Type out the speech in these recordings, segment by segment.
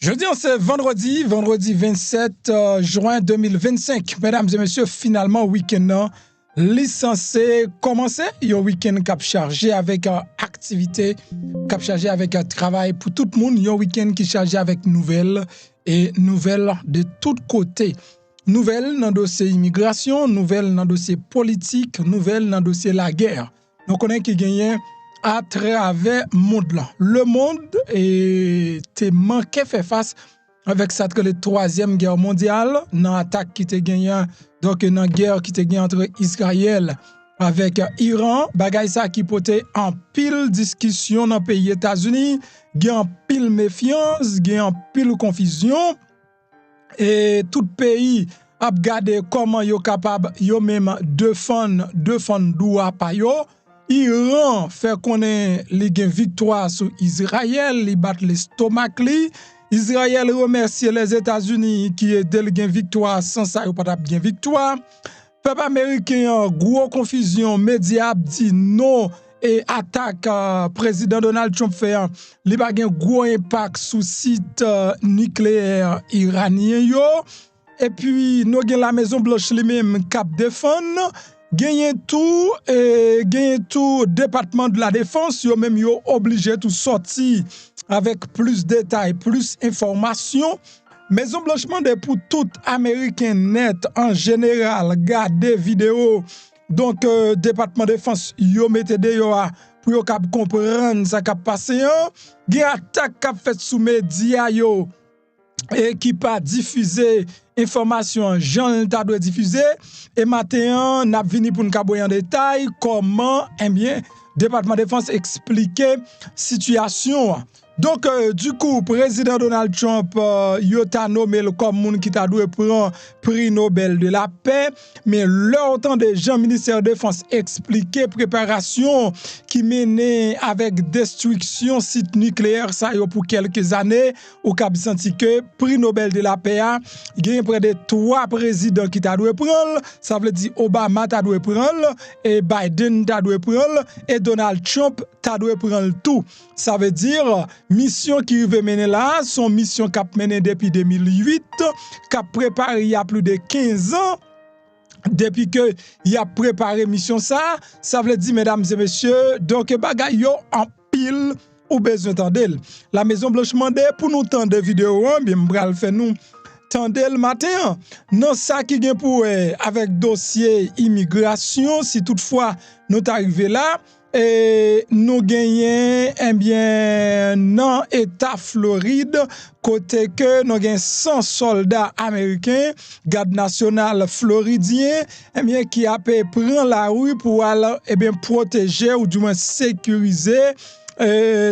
Jeudi, c'est vendredi 27 juin 2025. Mesdames et messieurs, finalement, week-end licencié commencé. Un week-end cap chargé avec activité, cap chargé avec travail pour tout le monde. Un week-end qui chargé avec nouvelles et nouvelles de tous côtés. Nouvelles dans le dossier immigration, nouvelles dans le dossier politique, nouvelles dans le dossier la guerre. Donc, on est qui gagne à travers le monde là. Le monde est manqué faire face avec cette la troisième guerre mondiale, dans l'attaque qui était gagnée, donc dans la guerre qui était gagnée entre Israël avec Iran, bagay ça qui pote en pile discussion dans le pays États-Unis, en pile méfiance, en pile confusion et tout pays a regardé comment yo capable yo même défendre droit pa yo. Iran fait connaître les victoire sur Israël, li bat l'estomac li. Israël remercie les États-Unis qui aident le gain victoire, sans ça yo pas gain victoire. Peuple américain gros confusion, média dit non et attaque président Donald Trump fait li pa gen gros impact sur site nucléaire iranien yo. Et puis nous gen la Maison Blanche li même cap défendre. Gagner tout département de la défense yo même yo obligé tout sortir avec plus de détails, plus d'informations. Maison Blanche demande pour tout américain net en général garder vidéo. Donc département de défense yo mette de yo pour yo cap comprendre ça cap passé. Gen attaque cap fait sous média yo et qui pas diffuser information Jean ta doit diffuser et matin n'a vini pour nous caboyer en détail comment département de défense expliquer situation. Donc du coup président Donald Trump yo ta nommé comme moun qui ta doit prendre prix Nobel de la paix, mais leur temps de Jean ministère de défense expliquer préparation qui menait avec destruction site nucléaire ça yo pour quelques années ou cap senti que prix Nobel de la paix gagne près de 3 présidents qui ta doit prendre, ça veut dire Obama ta doit prendre et Biden ta doit prendre et Donald Trump ta doit prendre tout. Ça veut dire mission qui veut mener là, son mission cap mené depuis 2008, cap préparé il y a plus de 15 ans. Depuis que il a préparé mission ça veut dire mesdames et messieurs, donc bagay yo en pile ou besoin tendel. La Maison Blanche mandé pour nous tendre vidéo bien m'bral fait nous tendez le matin. Non ça qui gen pour avec dossier immigration si toutefois nous arrivé là. Et nous gagnons dans l'État Floride, côté que nous gagnons 100 soldats américains, garde national floridien, qui a pris la rue pour aller protéger ou du moins sécuriser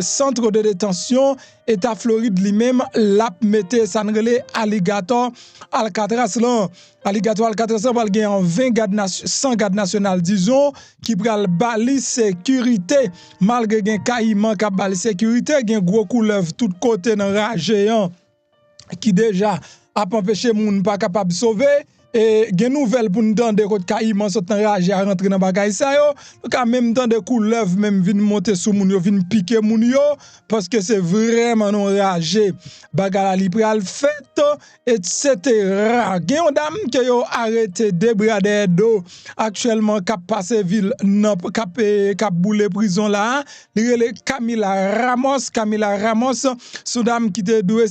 centre de détention État Floride lui-même l'a mette ça relé alligator Alcatraz là alligator Alcatraz va gagner en 100 garde national disons qui pral bali sécurité malgré gen caïman ka bali sécurité gen gros couleuvre tout côté dans rage géant qui déjà a empêché moun pas capable sauver. Et gen nouvelle pour nous dans des côtes caïman sont enragé à rentrer dans bagay ça yo donc en même temps des couleuvres même vinn monter sous moun yo vinn piquer moun yo parce que c'est vraiment enragé bagay li pral fait etc. Gen yon dame que yo arrêté débradé d'eau actuellement cap passer ville non cap boule prison là li relé Camila Ramos sous dame qui te doué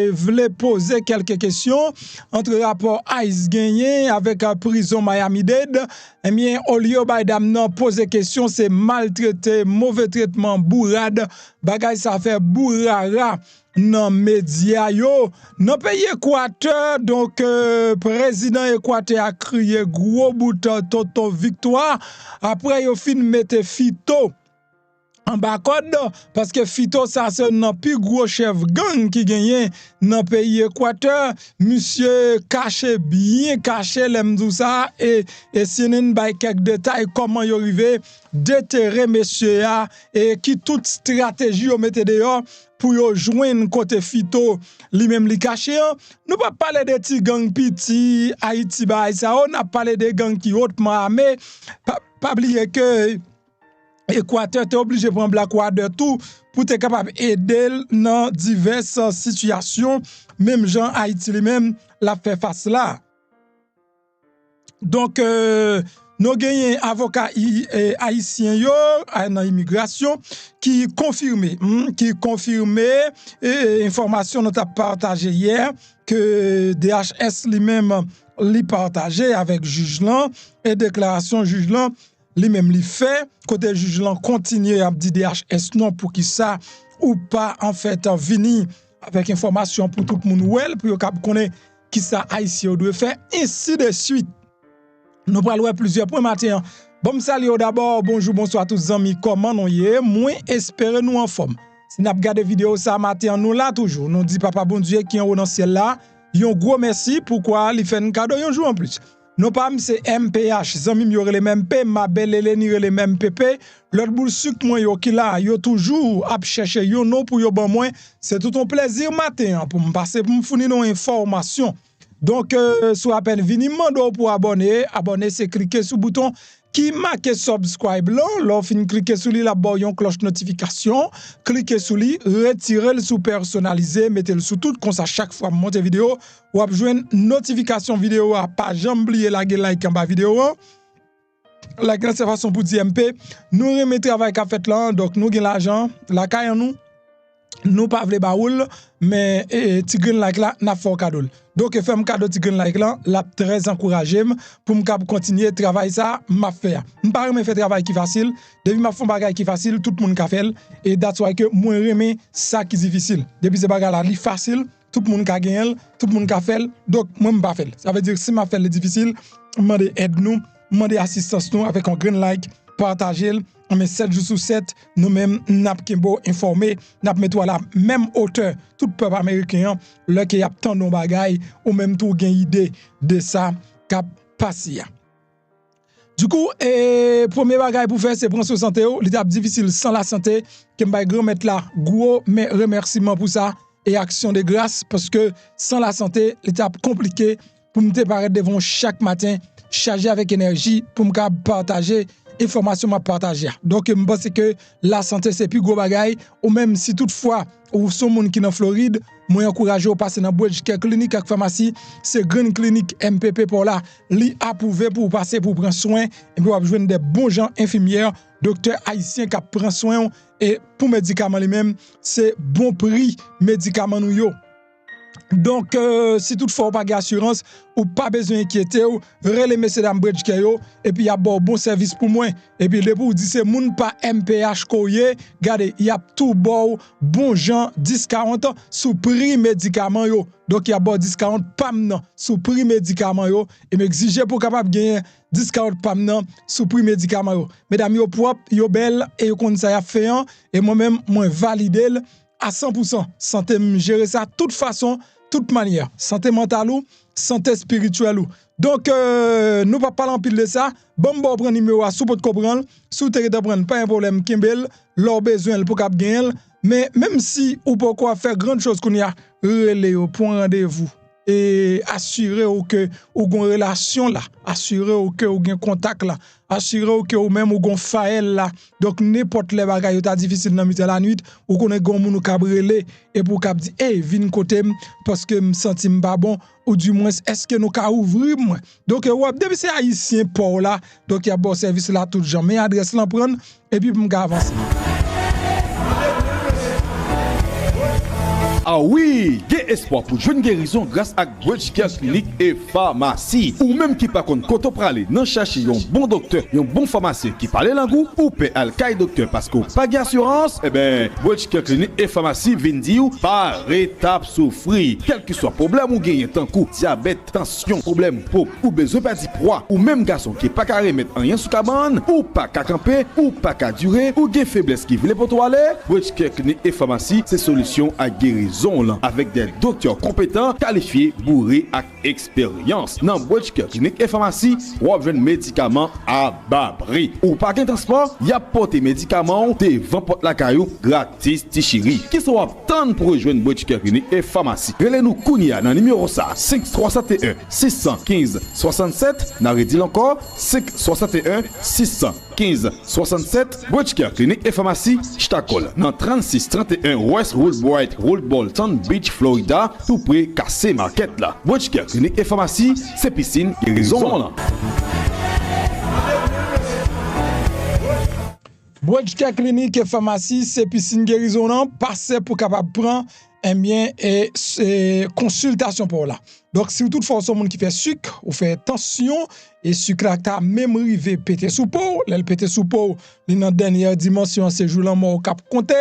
voulait poser quelques questions entre rapport Ice Gang avec la prison Miami-Dade, au lieu de poser question, c'est maltraité, mauvais traitement, bourrade, bagay ça fait bourrara dans média yo. Dans pays Équateur, donc président Équateur a crié gros bout toto victoire. Après yo fin mette Fito en bas code parce que Fito ça c'est un plus gros chef gang qui gagne dans pays Équateur monsieur bien caché l'aime tout ça et CNN by quelques détails comment y arrivé déterrer monsieur et qui toute stratégie au mette dehors pour yo joindre côté Fito lui-même li caché nous pas parler de petits gang petit Haïti ba ça on a parlé des gangs qui hautement armés pas oublier que Équateur t'es obligé de prendre Blackwater tout pour être capable d'aider dans diverses situations, même Jean Haïti lui-même l'a fait face là. Donc, nous gagnons avocat haïtien yo dans l'immigration qui confirmé information nous t'a partagé hier que DHS lui-même li partagé avec juge là et déclaration juge là lui-même li fait côté juge là continue à dire DHS non pour qui ça ou pas en fait venir avec information pour tout le monde well pour connaître qui ça haïtien doit faire ainsi de suite. Nous parlons plusieurs points matin. Bon salut d'abord, bonjour, bonsoir tous amis, comment nous y est? Moi espérons nous en forme. Si nous regardé vidéo ça matin, nous là toujours. Nous dit papa bon Dieu qui est au dans ciel là. Un gros merci pourquoi il fait un cadeau un jour en plus. Nous pas c'est MPH, zami yo les mêmes P, ma belle Eleni les mêmes PP. L'autre boule sucre moi yo qui là, yo toujours à chercher yo non pour yo bon moi. C'est tout un plaisir matin pour me passer pour me fournir nos informations. Donc, sous à peine vini, mando pour abonner. Abonner, c'est cliquer sur le bouton qui marque subscribe là. Là, fin cliquer sur lui, la yon cloche notification. Cliquez sur lui, retirez le sous personnalisé, mettez le sous tout, comme ça, chaque fois que monte vidéo, ou à jouer une notification vidéo à pas jamais oublier la like en bas vidéo. La grande façon pour dire MP. Nous remettons travail qu'a fait là, donc nous avons l'argent, la caille en nous pas vle baoul mais ti green like là n'a fait cadeau. Donc fais un cadeau ti green like là, l'a très encouragé pour me continuer travail ça m'a fait. M'pa me fait travail qui facile, depuis m'a font bagay qui facile, tout le monde ka fait et that's why que moi remé ça qui difficile. Depuis ce bagay là li facile, tout le monde ka gagner, tout le monde ka fait, donc moi m'pa fait. Ça veut dire si m'a fait le difficile, demander aide nous, demander assistance nous avec un green like, partager mais 7 jours sur 7, nous-mêmes, nous avons informé, nous avons à la même hauteur, tout le peuple américain, là qui a tant de bagailles, ou même tout gain idée de ça, cap passé. Du coup, premier bagage pour faire, c'est prendre soin santé. L'étape difficile sans la santé, que je vais mettre là, gros, mais remerciement pour ça, et action de grâce, parce que sans la santé, l'étape compliquée, pour me préparer devant chaque matin, charger avec énergie, pour me partager information à partager. Donc, je pense que la santé, c'est plus gros bagaille. Ou même si toutefois, ou son monde qui est en Floride, moi, encourage à passer dans la clinique avec pharmacie. C'est Green Clinic MPP pour là. Li approuvé pour passer pour prendre soin. Et puis, vous avez des bons gens infirmières, docteurs haïtiens qui prennent soin. Et pour médicaments les-mêmes, c'est bon prix médicaments nous yo. Donc, si toutefois pas d'assurance ou pas besoin d'inquiéter, relais messieurs dames bridge yo et puis il y a bon service pour moi. Et puis, le pour dire c'est moun pas MPH koye, regardez, il y a tout bon gens discount sous prix médicaments yo. Donc, il y a bon discount pam sous prix médicaments yo et m'exiger pour capable gagner discount pam sous prix médicaments yo. Mesdames yo propre, yo belle et yo kon ça y a fait et moi-même moi valider à 100%. Santé gérer ça de toute façon, toute manière. Santé mentale ou santé spirituelle ou. Donc, nous pas parler en pile de ça. Bon, prendre numéro à sous pour comprendre. Sous te prendre pas un problème Kimbel, leur besoin pour cap gagner. Mais même si ou pourquoi faire grande chose qu'on y a relé au point rendez-vous et assurer que ou gon relation là, assurer que ou gen contact là, assurer que ou même ou gon fael là. Donc n'importe les bagages ta difficile dans la nuit ou connaît gon moun ka brûler et pour cap di vinn côté parce que me senti pas bon ou du moins est-ce que nous ka ouvrir moi. Donc depuis c'est haïtien pour là, donc il y a bon service là tout jamais adresse là prendre et puis m'ka avancer. Ah oui, il y a espoir pour une guérison grâce à Bridge Care Clinic et Pharmacie. Ou même qui par contre, quand on parle, non chercher un bon docteur, un bon pharmacien qui parle l'anglais ou paie al caille docteur parce qu'on pas d'assurance, eh ben, Bridge Care Clinic et Pharmacie viennent dire par étape souffrir. Quel que soit problème ou gagne tant coup, diabète, tension, problème peau ou besoin pas d'y poids, ou même garçon qui pas carré mettre rien sous cabane, ou pas qu'à camper, ou pas qu'à durer, ou gain faiblesse qui veut pour toi aller, Bridge Care Clinic et Pharmacie, c'est solution à guérison. Avec des docteurs compétents, qualifiés, bourrés et expérience. Dans Bridge Care Clinic et Pharmacie, vous avez des médicaments à bas prix. Ou pas qu'un transport, il y a porté médicaments devant porte la caillou gratis tichiri. Qui sont attendus pour rejoindre Bridge Care Clinic et Pharmacie. Relez-nous Kounia dans le numéro 5371 615 67. N'a redit encore 561 615 15 67. Bridgecare Clinique et Pharmacie, Ch'takol. Dans 36 31 West Woodbright Road Bolton Beach, Florida, tout près Cassé Market là. Bridgecare Clinique et Pharmacie, c'est piscine guérison là. Bridgecare Clinique et Pharmacie, c'est piscine guérison là, passez pour capable prendre et consultation pour là. Donc si toutefois son monde qui fait sucre ou fait tension et sucre là ta même rivé pété sous peau, le pété sous peau, dans dernière dimension c'est jour là mort cap compter.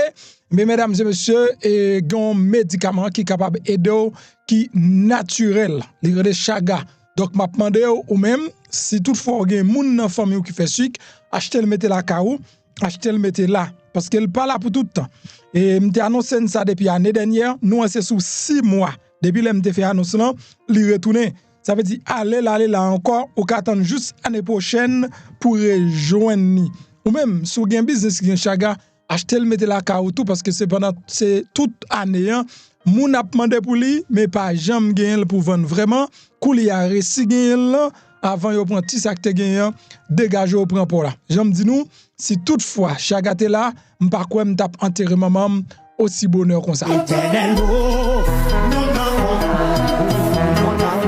Mais mesdames et messieurs, et un médicament qui est capable d'aider qui naturel, li rede chaga. Donc m'a demandé ou même si toutefois gen moun dans famille qui fait sucre, achetez le mettez la caou, achetez le mettez là parce qu'elle pas là pour tout le temps. Et m'te annoncé ça depuis l'année dernière, nous c'est sous 6 mois. Depuis m'te fait annonce là, li retourner. Ça veut dire aller là encore ou qu'attendre juste l'année prochaine pour rejoindre. Ou même si vous avez un business qui est chaga, achetez le mettez la caou tout parce que c'est toute année hein. Moun a demandé pour lui mais pas jamais gagner pour vendre vraiment. Kouli a réussi gagner là avant yo prend petit sac te gagner dégager au prend pour là. J'aime dit nous si toutefois chaga te là, m'pas quoi m'tap enterrer maman aussi bonheur comme ça.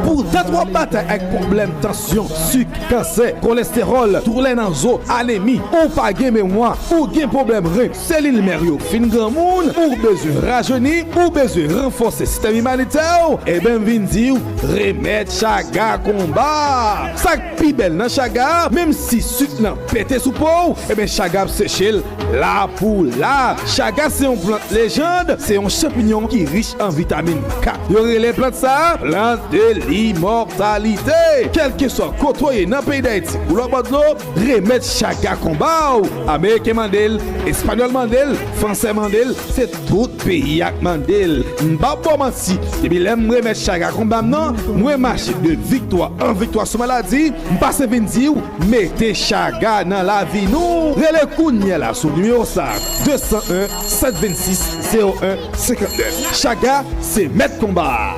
Pour t'attraper bataille avec problème tension, sucre, cancer, cholestérol, tourner dans zo, anémie, ou pas gain mémoire, ou gain problème rein, cellule mério, fin grand monde, ou besoin rajeunir, ou besoin renforcer système immunitaire, et ben vin dire remède chaga combat. Ça pi belle dans chaga, même si sucre nan pété sous peau, et ben chaga séché là pour là. Chaga c'est une plante légende, c'est un champignon qui est riche en vitamine K. Yo les plantes ça, plante de l'immortalité. Quel que soit côtoyé dans le pays d'Haïti ou le bord de l'eau, remède chaga combat. Américain mandel, espagnol mandel, français mandel, c'est tout pays ak mandel. M'pa bon menti, depuis l'aime remède chaga combat non, moi marche de victoire en victoire sur maladie, m'passe vinn dire mettez chaga dans la vie nous. Relais kounya là sur numéro ça 201 726 01 59. Chaga c'est mettre combat.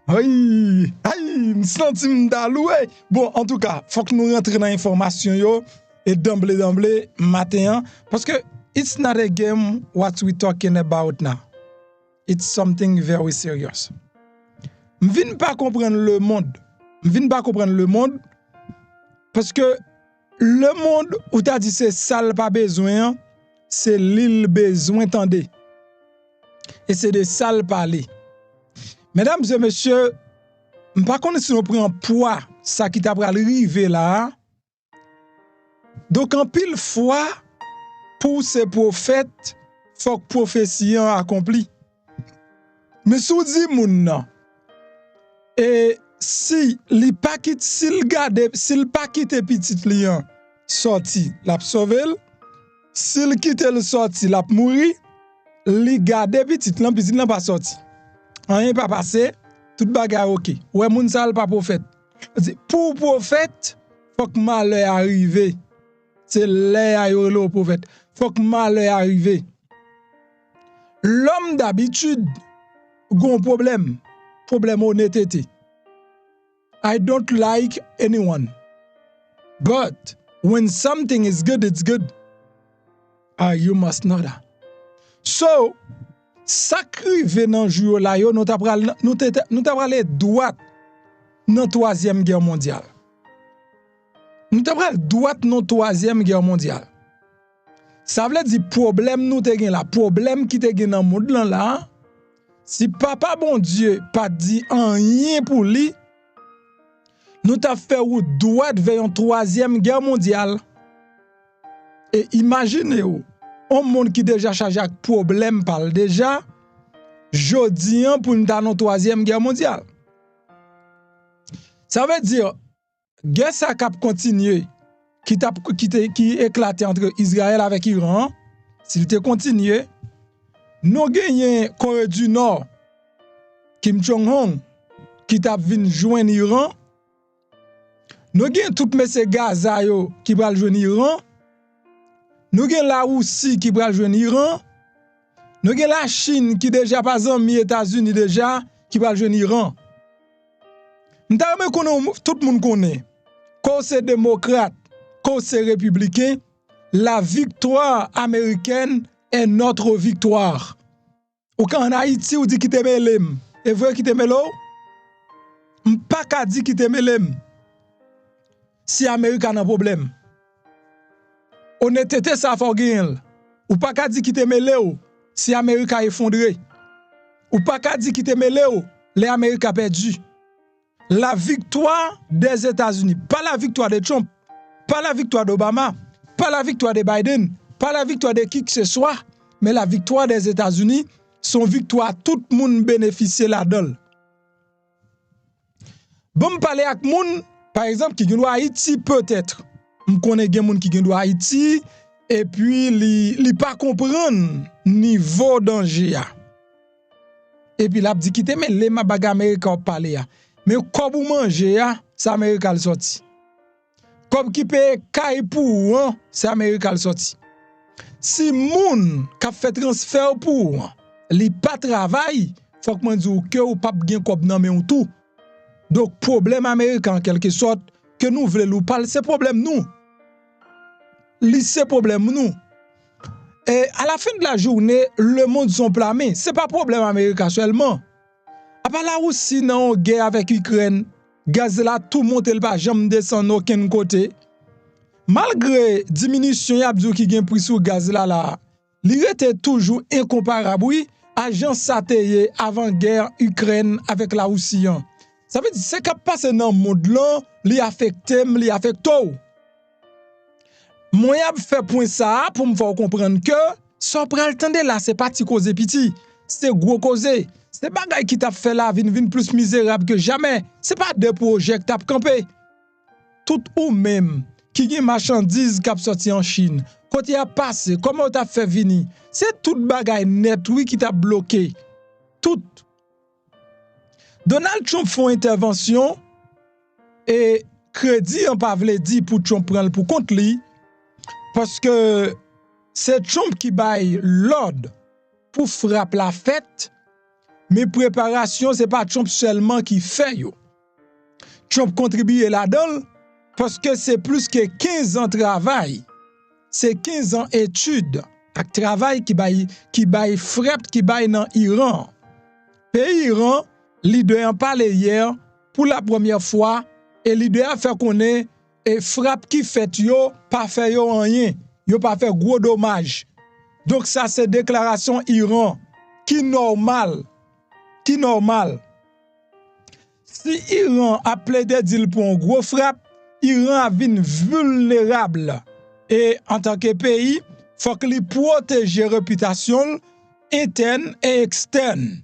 Aïe, m'senti m'daloué. Bon, en tout cas, faut que nous rentrions dans l'information yo et d'emblée matin parce que it's not a game what we talking about now. It's something very serious. M'vin pas comprendre le monde. Parce que le monde où t'as dit c'est ça pas besoin, c'est l'île besoin tendez. Et c'est de ça le parler. Mesdames et messieurs, je ne sais pas si nous prenons poids, ça qui t'a arrivé là. Donc, en pile fois, pour ces prophètes, il faut que prophétie accomplie. Mais si vous dites, moun, et si il pas quitte, s'il pas quitte petit lion sorti, l'a sauvé. S'il quitte le sorti, l'a mouri. Li garde petit lan pas sorti. Rien pas passé, tout bagarre OK. Ouais moun sal pas prophète. Pour prophète, faut que malheur arrive. C'est l'air le prophète. Faut que malheur arrive. L'homme d'habitude gon problème honnêteté. I don't like anyone. But when something is good, it's good. You must know that. So, sacrivé dans jour là yo nous t'a parlé droite dans troisième guerre mondiale. Nous t'a parlé droite dans troisième guerre mondiale. Ça veut dire problème nous te gen là, problème qui te gen dans monde là. Si papa bon Dieu pas dit rien pour lui, nous t'a fait ou droite vers une troisième guerre mondiale. Et imaginez-vous un monde qui déjà chargé avec problème parle déjà jodi pour nous dans troisième guerre mondiale. Ça veut dire guerre ça cap continuer qui éclaté entre Israël avec Iran, s'il te continué, nous gagné Corée du Nord Kim Jong-un qui t'a vinn joindre Iran. Nous gagné tout monsieur Gaza yo qui va joindre Iran. Nous avons la Russie qui va rejoindre l'Iran. Nous avons la Chine qui déjà pas mis États-Unis déjà qui va rejoindre l'Iran. Tout le monde connaît, quand c'est démocrate, quand c'est républicain, la victoire américaine est notre victoire. Ou quand en Haïti, on dit qu'il te mêlem. Et vrai qu'il te mêlo? Pas qu'à dire qu'il te mêlem. Si l'Amérique a un problème. Honnêteté, ça faut gagner. Ou pas qu'à dire qu'il te mêlé si l'Amérique a effondré. Ou pas qu'à dire qu'il te mêlé les Amériques a perdu. La victoire des États-Unis, pas la victoire de Trump, pas la victoire d'Obama, pas la victoire de Biden, pas la victoire de qui que ce soit, mais la victoire des États-Unis, son victoire, tout le monde bénéficie là-dedans. Bon, me parler avec moun, par exemple, qui vient Haïti peut-être. Je connais des gens qui vient Haïti et puis li pas comprendre niveau danger. Et puis là dit quitter mais les ma baga américain parler. Mais comme vous mangez, c'est Amérique qui sorti. Comme qui paye caille pour, c'est Amérique qui sorti. Si moun qui fait transfert pour, li pas travail, faut que moi dise que ou pas gen kob nan men tout. Donc problème américain en quelque sorte que nous voulons parler, c'est problème nous. C'est problème nous. Et à la fin de la journée, le monde sont plamés. C'est pas problème américain seulement. Après la Russie dans guerre avec Ukraine, gaz là tout monte le pas jamais descend aucun côté. Malgré diminution y a qui gain prix sur gaz là, il était toujours incomparable oui, agent satellé avant guerre Ukraine avec la Russie. Ça veut dire c'est qui passe dans le monde là, li affecte. Moi y fait point ça pour me faire comprendre que ça pral tande là c'est pas petit cause petit, c'est gros cause. C'est bagay qui t'a fait la vie plus misérable que jamais. C'est pas des projets qui t'a campé. Tout ou même qui gen marchandises qui a sorti en Chine, quand il a passé, comment t'a fait venir, c'est tout bagay net oui qui t'a bloqué. Tout. Donald Trump font intervention et crédit en pas vle di pour Trump prendre pour compte li parce que c'est Trump qui baille l'ordre pour frapper la fête. Mais préparation, c'est pas Trump seulement qui fait yo. Trump contribue là-dedans parce que c'est plus que 15 ans de travail. C'est 15 ans d'études avec travail qui baille frappe qui baille dans Iran. Pays Iran, leader en parlé hier pour la première fois et leader a fait connaître et frappe qui fait yo pas fait yo rien. Yo pas fait gros dommage. Donc ça c'est déclaration Iran qui normal. Qui normal. Si Iran a plaidé deal pour un gros frappe, Iran a vin vulnérable. Et en tant que pays, faut qu'il protège la réputation interne et externe.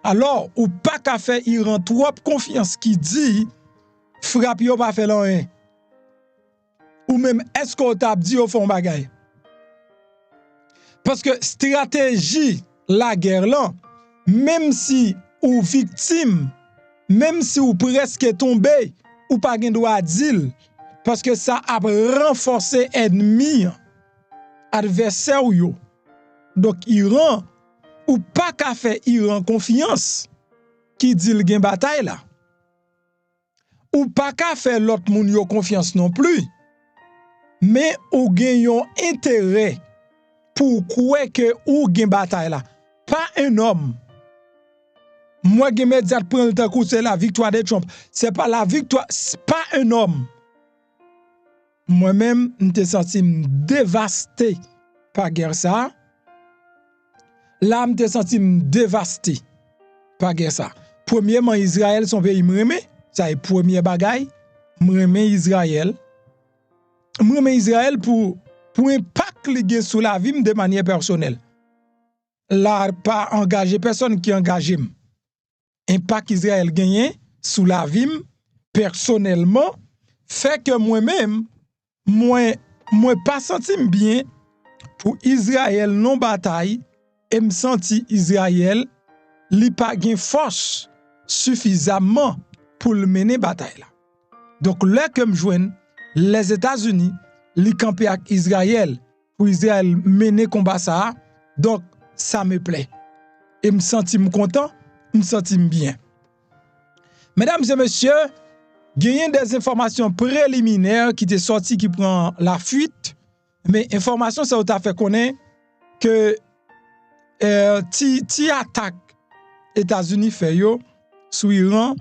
Alors, ou pas qu'à faire Iran trop confiance qui dit frappe yo pas fait rien. Ou même est-ce qu'on t'a dit au fond bagay. Parce que stratégie la guerre là, même si ou victime, même si ou presque tombé, ou pas gen droit dire, parce que ça a renforcé ennemi, adversaire yo. Donc Iran, ou pas qu'à faire Iran confiance, qui dit le gen bataille là. Ou pas qu'à faire l'autre moun yo confiance non plus. Mais ou gen yon intérêt pour quoi que ou gen bataille là. Pas un homme. Moi, je me prendre le temps c'est la victoire de Trump. C'est pas la victoire, c'est pas un homme. Moi-même, je me senti dévasté par guerre ça. Là, je me senti dévasté par guerre ça. Premièrement, Israël, son pays, m'aime. Ça est premier bagaille. M'aime Israël. M'aime Israël pour impact li sur la vie de manière personnelle. Là, pas engagé personne qui engage. Impact Israël gagné sous la vie personnellement fait que moi-même moi pas senti bien pour Israël non bataille et me senti Israël li pas gain force suffisamment pour le mener bataille là. Donc là que me joigne les États-Unis li camper avec Israël pour Israël mener combat ça. Donc ça me plaît. Et me senti content, me senti bien. Mesdames et messieurs, Gagné des informations préliminaires qui étaient sorties qui prend la fuite, mais information ça t'a fait connaître que ti attaque États-Unis fait yo sur Iran,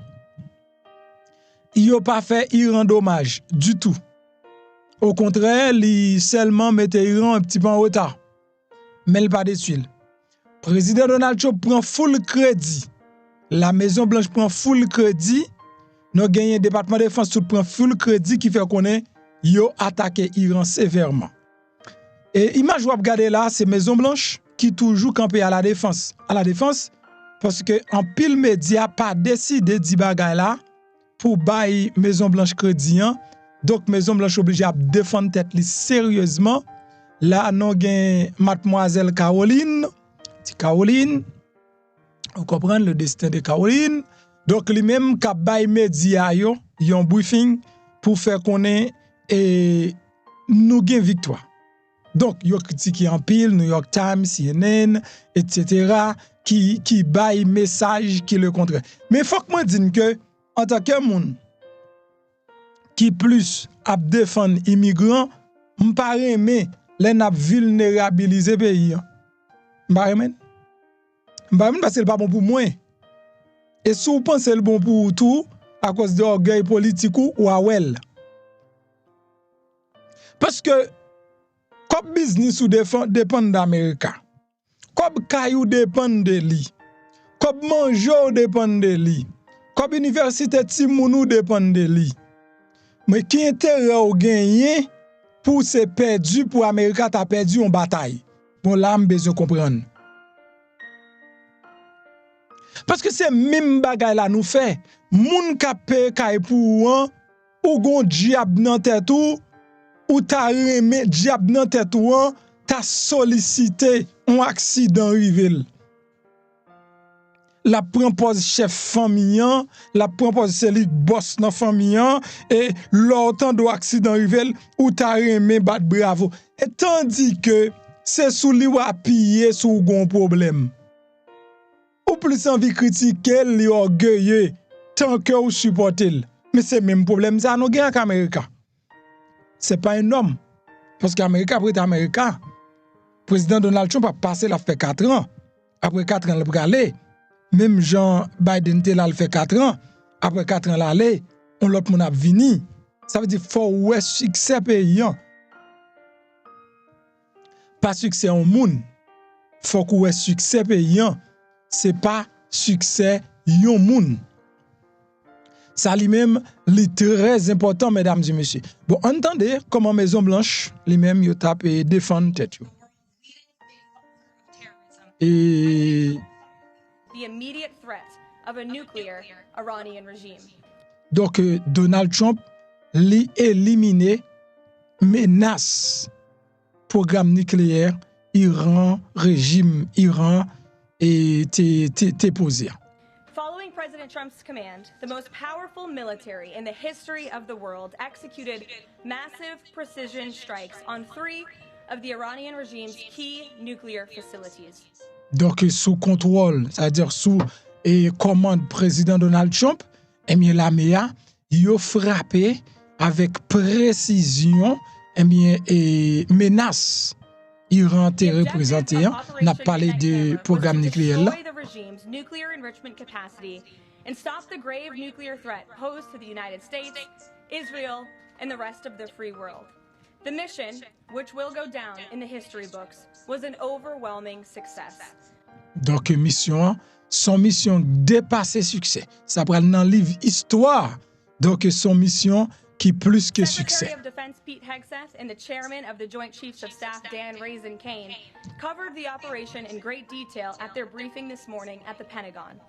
yo pas fait Iran dommage du tout. Au contraire, il seulement mettait Iran un petit peu en retard. Mais il pas déçu. Président Donald Trump prend full crédit. La Maison Blanche prend full crédit. Nous gagnons département de défense tout prend full crédit qui fait connaître yo attaqué Iran sévèrement. Et image vous regardez là, c'est Maison Blanche qui toujours campé à la défense. À la défense parce que en pile média pas décidé di bagay là pour bailler Maison Blanche crédit. Donc Maison Blanche obligé à défendre tête li sérieusement. Là nous gagne mademoiselle Caroline, vous comprenez le destin de Caroline. Donc lui-même qui bail média yo yon briefing pour faire connaître et nous gain victoire. Donc yo critiqué en pile New York Times, CNN, etc. qui bail message qui le contraire. Mais faut que moi dise que en tant que monde qui plus à défendre immigrants, m'pa aimer les n'a vulnérabiliser pays. M'pa aimer parce que c'est pas bon pour moi. Et si vous pensez le bon pour tout à cause de orgueil politique ou à well. Parce que comme business ou dépend d'Amérique. Comme caillou dépend de lui. Comme manger dépend de lui. Comme université Timounou dépend de lui. Mais qui intérêt au gagner pour se perdu pour Amérique t'a perdu en bataille. Bon là me besoin comprendre. Parce que c'est même bagay là nous fait. Moun ka paye kay pour ou gon diable nan tête ou ta remé diable nan tête ou ta sollicité un accident rivel. La propose chef famille, la propose celui boss dans famille et l'autant de accident rivel ou ta remé bat bravo. Et tandis que c'est sous li ou appuyer sous gon problème. Ou plus envie critiquer li orgueilleux tant que ou supporter. Mais c'est même problème ça nous gagne qu'Amérique. C'est pas un homme parce qu'Amérique après Amérique. Président Donald Trump a passé la fait 4 ans. Après 4 ans il va aller. Même Jean Biden là il fait 4 ans. Après 4 ans l'aller, on l'autre moun a vini. Ça veut dire faut ouais succès paysan. Pas succès en moun. Faut que ouais succès paysan. C'est pas succès yon moun. Ça lui-même, est très important, mesdames et messieurs. Bon, entendez comment Maison Blanche, lui-même, yo tape et défend tête yo. Et the immediate threat of a nuclear Iranian regime. Donc Donald Trump li éliminé menace programme nucléaire Iran, régime Iran et t'es posé. Following President Trump's command, the most powerful military in the history of the world executed massive precision strikes on 3 of the Iranian regime's key nuclear facilities. Donc sous contrôle, c'est-à-dire sous commande président Donald Trump, eh bien l'armée a frappé avec précision et menace. Iran était représenté, on a parlé de programme nucléaire là. And stop the grave nuclear threat posed to the United States, Israel, and the rest of the free world. The mission, which will go down in the history books, was an overwhelming success. Donc mission, son mission dépassé succès. Ça prend dans le livre histoire. Donc son mission qui plus que succès. Secretary of Defense Pete Hegseth and the chairman of the Joint Chiefs of Staff Dan Kane covered the operation in great detail at their briefing this morning at the Pentagon.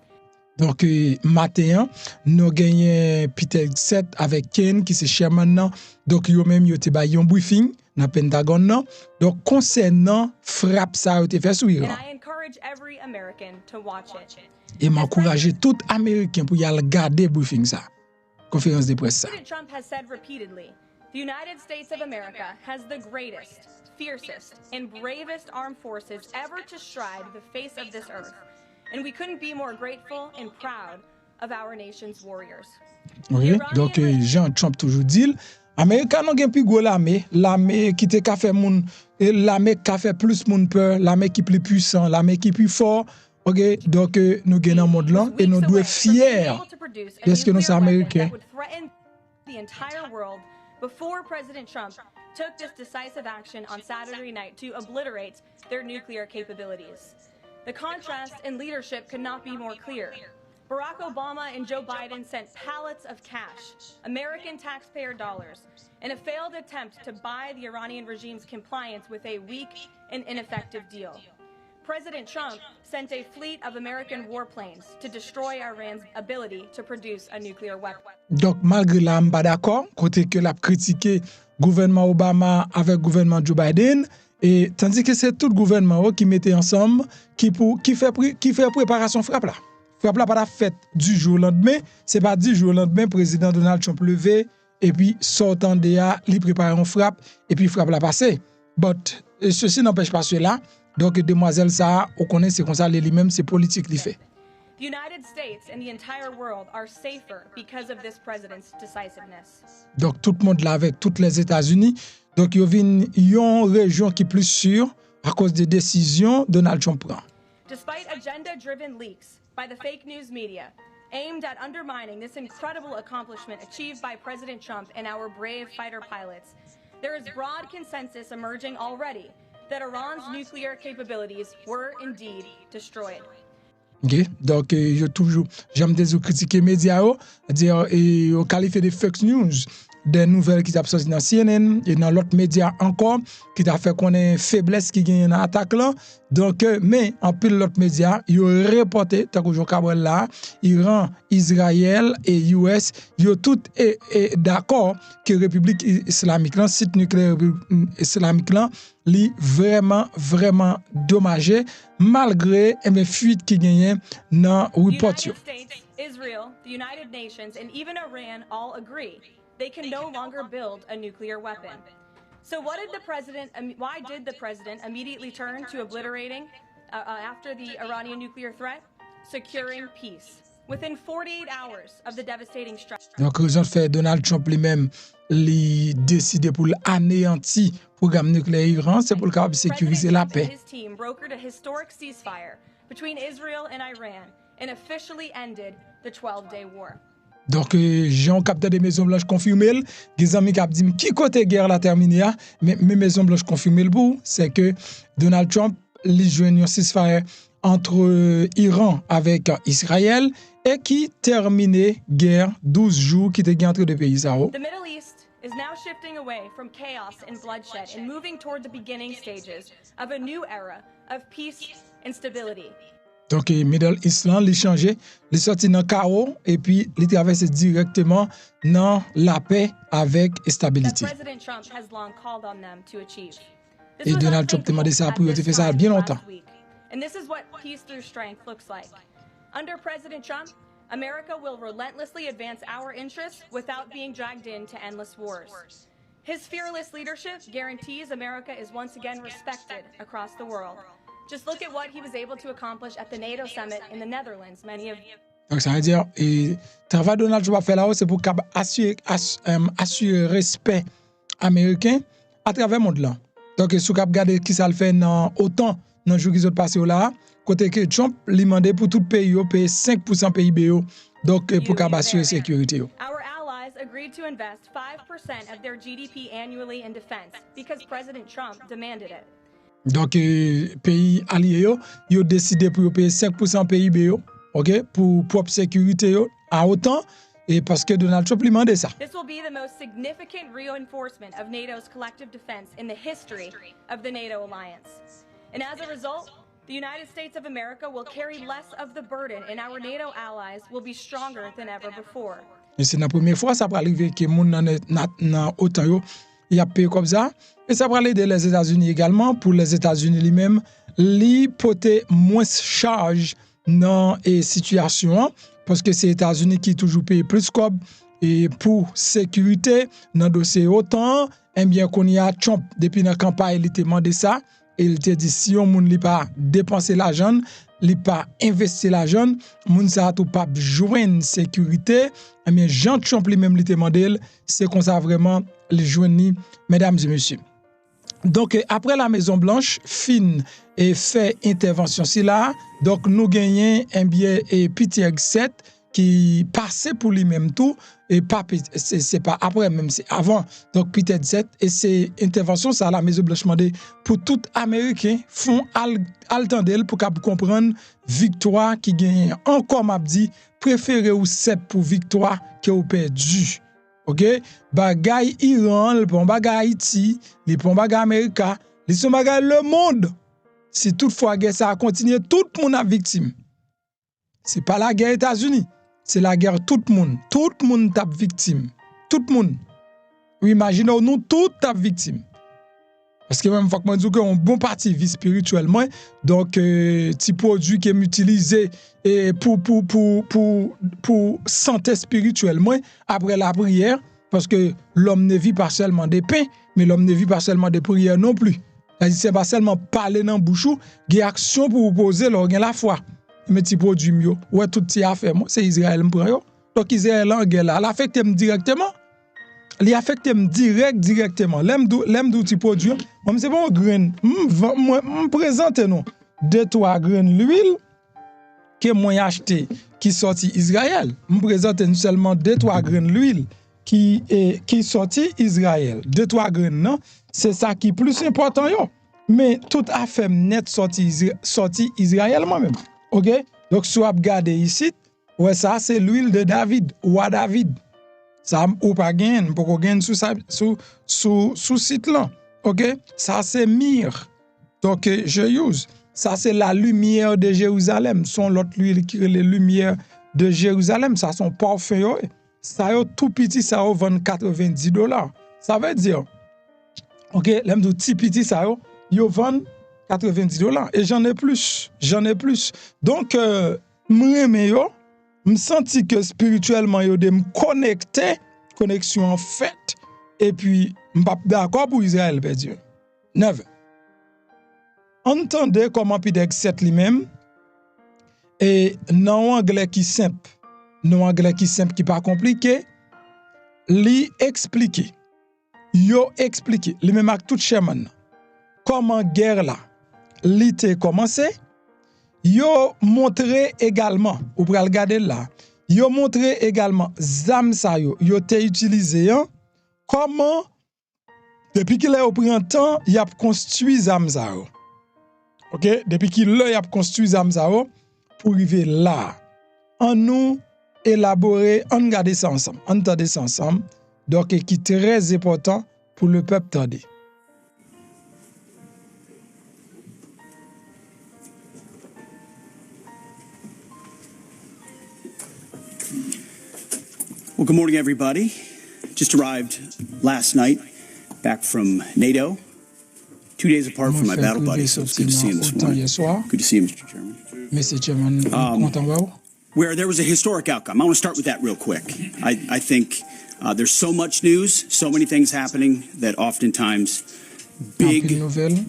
Donc matin, nous gagné Peter Hegseth avec Kane qui c'est chairman nan. Donc yo même yo te ba yon briefing dans Pentagon nan. Donc concernant frappe ça yo te fait sur Iran. Every American to watch it. Et m'encourager tout Américain pour y aller regarder briefing ça. Conférence de presse ça. President Trump has said repeatedly, the United States of America has the greatest, fiercest, and bravest armed forces ever to stride the face of this earth. And we couldn't be more grateful and proud of our nation's warriors. Oui, donc Jean Trump toujours dit, Américain non gen plus gros l'armée qui te ka fait moun, l'armée qui fait plus moun peur, l'armée qui plus puissant, l'armée qui plus fort. OK, donc nous gen dans monde là et nous doit fiers parce que nous sommes américains. The entire world before President Trump took this decisive action on Saturday night to obliterate their nuclear capabilities. The contrast in leadership could not be more clear. Barack Obama and Joe Biden sent pallets of cash, American taxpayer dollars, in a failed attempt to buy the Iranian regime's compliance with a weak and ineffective deal. President Trump sent a fleet of American warplanes to destroy Iran's ability to produce a nuclear weapon. Donc, malgré la m'pas d'accord, côté que l'a critiqué gouvernement Obama avec gouvernement Joe Biden, et tandis que c'est tout le gouvernement qui mettait ensemble, qui fait préparation frappe là. Frappe là pas fait du jour au lendemain, c'est pas 10 jours au lendemain, président Donald Trump levé, et puis sortant de là, il prépare une frappe, et puis frappe là passé. But, ceci n'empêche pas cela. Donc, demoiselle ça, on connaît, c'est comme ça, lui-même, c'est politique qu'il fait. The United States and the entire world are safer because of this president's decisiveness. Donc, tout le monde là avec toutes les États-Unis. Donc, il y a une région qui est plus sûre à cause des décisions Donald Trump prend. Despite agenda-driven leaks by the fake news media aimed at undermining this incredible accomplishment achieved by President Trump and our brave fighter pilots, there is broad consensus emerging already that Iran's nuclear capabilities were indeed destroyed. OK, donc j'aime des critiquer médias dire et qualifier de fake news des nouvelles qui t'a sorti dans CNN et dans l'autre média encore qui t'a fait connaître faiblesse qui gagne dans attaque là. Donc mais en pile l'autre média, ils ont reporté tant que Jean Cabrel là, Iran, Israël et US, ils ont tout est d'accord que République islamique là, site nucléaire islamique là, li vraiment dommagé malgré les fuites qui gagnent dans report yo. Israel, the United Nations and even Iran all agree they can no longer build a nuclear weapon. So why did the president immediately turn to obliterating after the Iranian nuclear threat? Securing peace. Within 48 hours of the devastating strike. Donc raison fait Donald Trump lui-même li décidé pour anéantir programme nucléaire Iran, c'est pour capable sécuriser la paix. His team brokered a historic ceasefire between Israel and Iran and officially ended the 12-day war. Donc, Jean capteur des Maisons Blanches confirmé, des amis qui dit qui côté guerre la terminé, mais Maisons Blanches confirmé le bout, c'est que Donald Trump li joignent un ceasefire entre Iran avec Israël et qui terminait guerre 12 jours qui était entre deux pays ça. The Middle East is now shifting away from chaos and bloodshed and moving toward the beginning stages of a new era of peace and stability. Donc, Middle East, il changé, il sorti dans le chaos et puis il traverse directement dans la paix avec stabilité. Et Donald Trump a demandé ça pour faire ça bien longtemps. And this is what peace through strength looks like. Under President Trump, America will relentlessly advance our interests without being dragged into endless wars. His fearless leadership guarantees America is once again respected across the world. Just look at what he was able to accomplish at the NATO summit in the Netherlands. Donc ça veut dire et travail Donald Trump a fait là-haut c'est pour assurer respect américain à travers le monde là. Donc sous cap garder qui ça le fait dans autant dans jour qui ont passé là côté que Trump lui demandé pour tout pays payer 5% PIB donc pour assurer sécurité. Our allies agreed to invest 5% of their GDP annually in defense because President Trump demanded it. Donc pays alliés ils ont décidé pour payer 5% PIB OK pour propre sécurité à autant et parce que Donald Trump lui demandé ça. This will be the most significant reinforcement of NATO's collective defense in the history of the NATO alliance. And as a result, the United States of America will carry less of the burden and our NATO allies will be stronger than ever before. Et c'est la première fois ça va arriver que moun nan autant yo y a payé comme ça et ça va aider les États-Unis également pour les États-Unis lui-même li porter moins charge dans et situation parce que c'est les États-Unis qui toujours paye plus comme et pour sécurité dans dossier autant et bien qu'on y a Trump depuis la campagne il était demandé ça et il te dit si on moun li pas dépenser l'argent li pas investi l'argent, moun sa tout pas joindre sécurité, eh bien Jean Trump lui-même li demandé, c'est comme ça vraiment les joindre mesdames et messieurs. Donc après la Maison Blanche fin et fait intervention si là, donc nous gagnons un bien et Peter Hegseth qui passait pour lui-même tout et pas c'est pas après même c'est avant donc Peter Hegseth et c'est intervention ça la Maison Blanche demandé pour tout américain font altendel pour comprendre victoire qui gagne encore m'a dit préféré ou c'est pour victoire que ou perdu. OK, bagay Iran, le bon bagay Haïti, le bon bagay Amérique, le son bagay le monde. Si toutefois guerre ça a continué, tout le monde a victime. C'est pas la guerre États-Unis, c'est la guerre tout le monde tape victime. Tout le monde. Oui, imaginez nous tout tape victime. Parce que même faut que moi dis que un bon parti vie spirituellement donc petit produit qui est utilisé et pour santé spirituellement après la prière parce que l'homme ne vit pas seulement des pains mais l'homme ne vit pas seulement des prières non plus. C'est pas seulement parler dans bouche ou il y a action pour vous poser la foi. Mais petit produit mieux ouais tout petit affaire moi c'est Israël me prend yo. Donc Israël en guerre là l'affecte directement. Li affecte directement. L'aime d'ou ti produit. Moi c'est bon grain. Me présente nous 2-3 graines l'huile que moi acheté qui sorti Israël. Me présente nous seulement 2-3 graines l'huile qui sorti Israël. 2-3 graines non, c'est ça qui plus important yo. Mais tout affaire net sorti Israël moi-même. OK? Donc si vous regardez ici, ouais ça c'est l'huile de David, roi David. Ça ou pas gain pour gain sous site là. OK, ça c'est myrrhe. Donc je use ça c'est la lumière de Jérusalem, son l'autre l'huile qui est les lumières de Jérusalem, ça son parfum yo. Ça yo tout petit ça yo vend $90. Ça veut dire OK, l'aime tout petit ça yo vend $90 et j'en ai plus. Donc m'aime yo me senti que spirituellement yo de me connecter connexion en fait et puis m'pas d'accord pour Israël perdu 9 entendez comment Peter Hegseth lui-même et non anglais qui simple qui pas compliqué li expliquer lui-même avec tout Sherman comment guerre là li té commencé. Yo montré également, ou pral regarder là, yo montré également zam sa yo te utilisé comment depuis qu'il a pris un temps, y a construit zam sa yo. OK, depuis qu'il a construit zam sa yo pour arriver là. On nous élaborer, on garder ça ensemble, on tande ça ensemble. Donc qui est très important pour le peuple tande. Well, good morning, everybody. Just arrived last night back from NATO, 2 days apart from my battle buddy, so it's good to see him this morning. Good to see you, Mr. Chairman. Mr. Chairman, where there was a historic outcome. I want to start with that real quick. I think there's so much news, so many things happening that oftentimes big,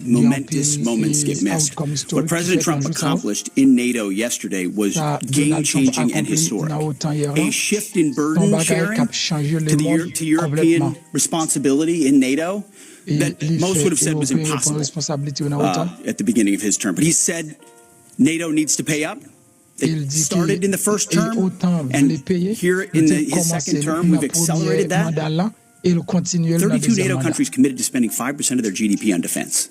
momentous moments get missed. What President Trump accomplished in NATO yesterday was game-changing and historic. A shift in burden sharing to European responsibility in NATO that most would have said was impossible at the beginning of his term. But he said NATO needs to pay up. It started in the first term, and here in his second term, we've accelerated that. 32 NATO countries committed to spending 5% of their GDP on defense,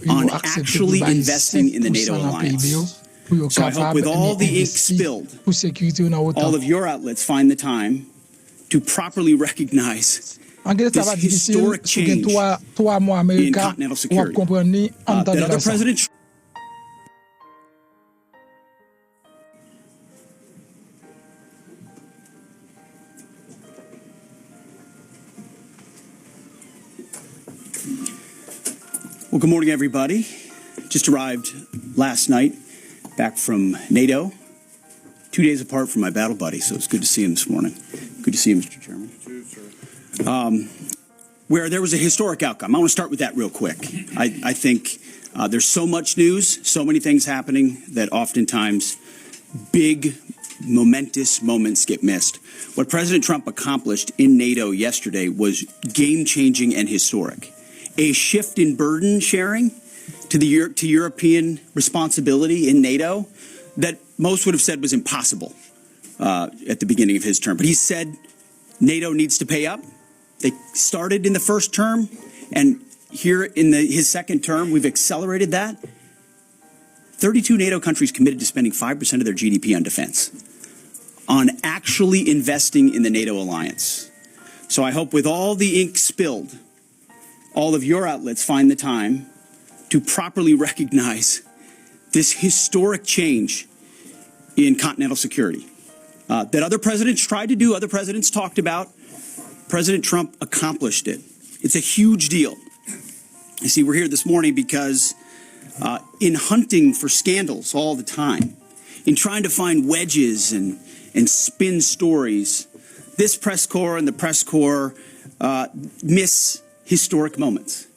on actually investing in the NATO alliance. So I hope with all the ink spilled, all of your outlets find the time to properly recognize this historic change in continental security. That other presidents Well, good morning, everybody. Just arrived last night back from NATO, 2 days apart from my battle buddy, so it's good to see him this morning. Good to see you, Mr. Chairman. Where there was a historic outcome. I want to start with that real quick. I think There's so much news, so many things happening that oftentimes big, momentous moments get missed. What President Trump accomplished in NATO yesterday was game-changing and historic. A shift in burden sharing to European responsibility in NATO that most would have said was impossible at the beginning of his term. But he said NATO needs to pay up. They started in the first term, and here in his second term, we've accelerated that. 32 NATO countries committed to spending 5% of their GDP on defense, on actually investing in the NATO alliance. So I hope with all the ink spilled, all of your outlets find the time to properly recognize this historic change in continental security that other presidents tried to do, other presidents talked about. President Trump accomplished it. It's a huge deal. You see, we're here this morning because in hunting for scandals all the time, in trying to find wedges and spin stories, this press corps and the press corps miss historic moments.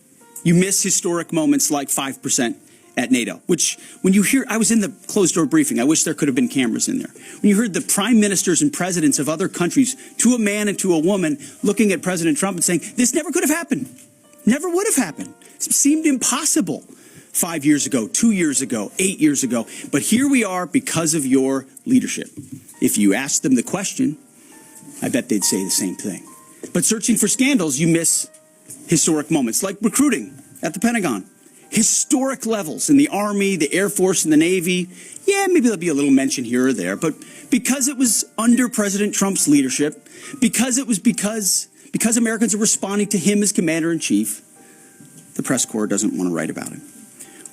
You miss historic moments like 5% at NATO, which when you hear, I was in the closed door briefing, I wish there could have been cameras in there. When you heard the prime ministers and presidents of other countries, to a man and to a woman, looking at President Trump and saying, this never could have happened, never would have happened. It seemed impossible 5 years ago, 2 years ago, 8 years ago. But here we are because of your leadership. If you asked them the question, I bet they'd say the same thing. But searching for scandals, you miss historic moments, like recruiting at the Pentagon. Historic levels in the Army, the Air Force, and the Navy. Yeah, maybe there'll be a little mention here or there, but because it was under President Trump's leadership, because Americans are responding to him as commander-in-chief, the press corps doesn't want to write about it.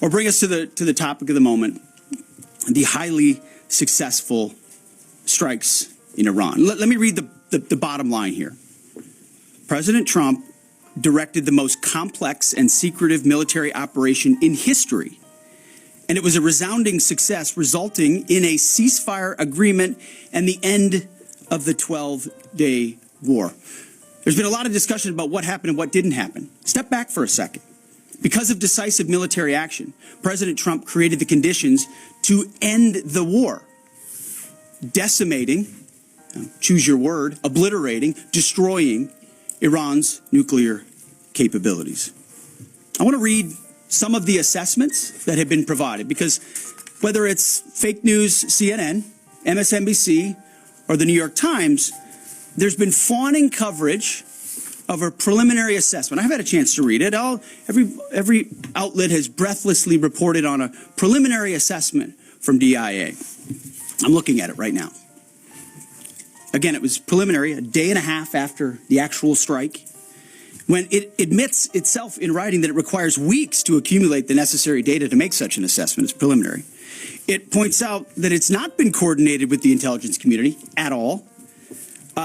Or bring us to the topic of the moment, the highly successful strikes in Iran. Let me read the bottom line here. President Trump directed the most complex and secretive military operation in history. And it was a resounding success, resulting in a ceasefire agreement and the end of the 12-day war. There's been a lot of discussion about what happened and what didn't happen. Step back for a second. Because of decisive military action, President Trump created the conditions to end the war, decimating, choose your word, obliterating, destroying Iran's nuclear capabilities. I want to read some of the assessments that have been provided, because whether it's fake news, CNN, MSNBC, or the New York Times, there's been fawning coverage of a preliminary assessment. I've had a chance to read it. Every outlet has breathlessly reported on a preliminary assessment from DIA. I'm looking at it right now. Again, it was preliminary, a day and a half after the actual strike, when it admits itself in writing that it requires weeks to accumulate the necessary data to make such an assessment. It's preliminary. It points out that it's not been coordinated with the intelligence community at all.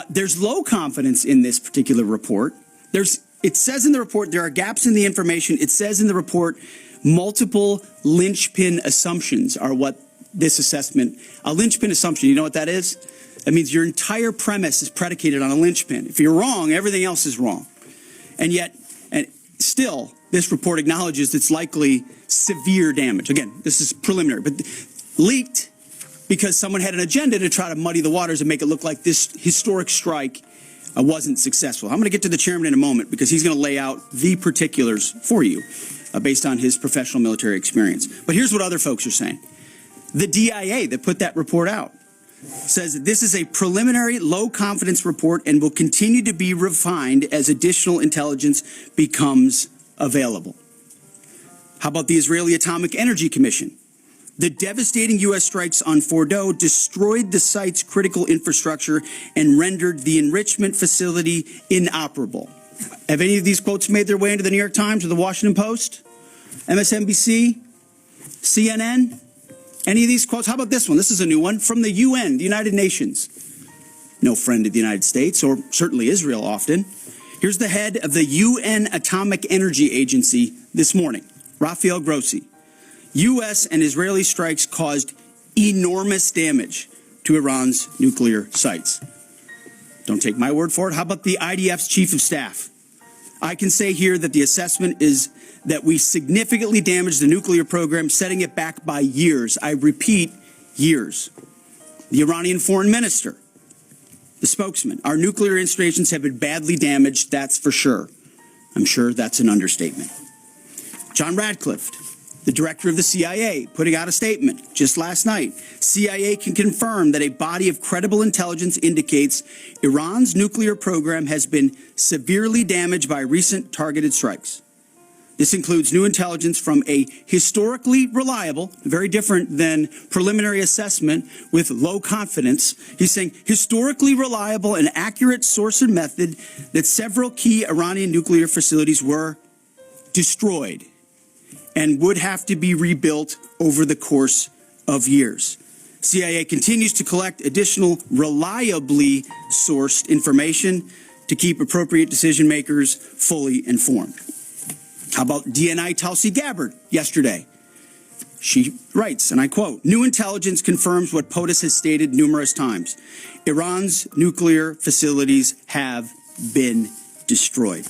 There's low confidence in this particular report. It says in the report there are gaps in the information. It says in the report multiple linchpin assumptions are what this assessment, a linchpin assumption, you know what that is? That means your entire premise is predicated on a linchpin. If you're wrong, everything else is wrong. And yet, and still, this report acknowledges it's likely severe damage. Again, this is preliminary, but leaked because someone had an agenda to try to muddy the waters and make it look like this historic strike wasn't successful. I'm going to get to the chairman in a moment because he's going to lay out the particulars for you based on his professional military experience. But here's what other folks are saying. The DIA that put that report out says that this is a preliminary low-confidence report and will continue to be refined as additional intelligence becomes available. How about the Israeli Atomic Energy Commission? The devastating U.S. strikes on Fordow destroyed the site's critical infrastructure and rendered the enrichment facility inoperable. Have any of these quotes made their way into the New York Times or the Washington Post? MSNBC? CNN? Any of these quotes? How about this one? This is a new one from the UN, the United Nations. No friend of the United States, or certainly Israel often. Here's the head of the UN Atomic Energy Agency this morning, Rafael Grossi. U.S. and Israeli strikes caused enormous damage to Iran's nuclear sites. Don't take my word for it. How about the IDF's chief of staff? I can say here that the assessment is that we significantly damaged the nuclear program, setting it back by years. I repeat, years. The Iranian foreign minister, the spokesman, our nuclear installations have been badly damaged, that's for sure. I'm sure that's an understatement. John Radcliffe, the director of the CIA, putting out a statement just last night. CIA can confirm that a body of credible intelligence indicates Iran's nuclear program has been severely damaged by recent targeted strikes. This includes new intelligence from a historically reliable, very different than preliminary assessment with low confidence. He's saying historically reliable and accurate source and method that several key Iranian nuclear facilities were destroyed and would have to be rebuilt over the course of years. CIA continues to collect additional reliably sourced information to keep appropriate decision makers fully informed. How about DNI Tulsi Gabbard yesterday? She writes, and I quote, "New intelligence confirms what POTUS has stated numerous times. Iran's nuclear facilities have been destroyed."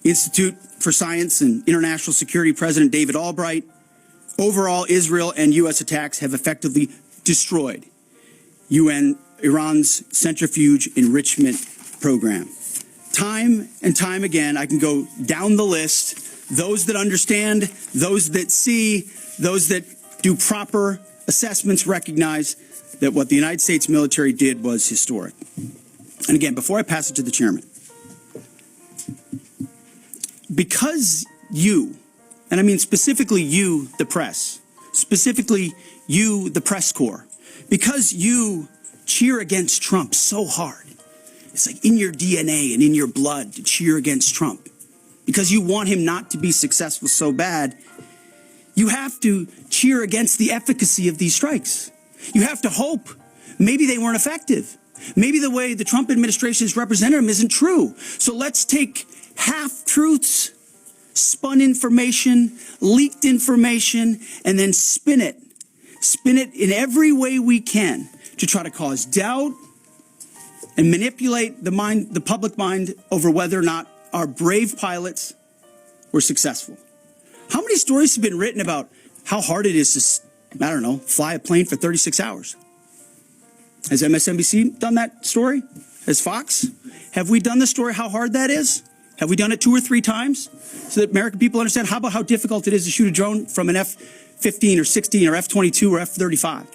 Institute for Science and International Security President David Albright, overall Israel and U.S. attacks have effectively destroyed Iran's centrifuge enrichment program. Time and time again, I can go down the list. Those that understand, those that see, those that do proper assessments recognize that what the United States military did was historic. And again, before I pass it to the chairman, because you, and I mean specifically you, the press, specifically you, the press corps, because you cheer against Trump so hard, it's like in your DNA and in your blood to cheer against Trump. Because you want him not to be successful so bad, you have to cheer against the efficacy of these strikes. You have to hope maybe they weren't effective. Maybe the way the Trump administration has represented them isn't true. So let's take half-truths, spun information, leaked information, and then spin it. Spin it in every way we can to try to cause doubt and manipulate the public mind over whether or not our brave pilots were successful. How many stories have been written about how hard it is to, I don't know, fly a plane for 36 hours? Has MSNBC done that story? Has Fox? Have we done the story how hard that is? Have we done it 2 or 3 times so that American people understand? How about how difficult it is to shoot a drone from an F-15 or 16 or F-22 or F-35?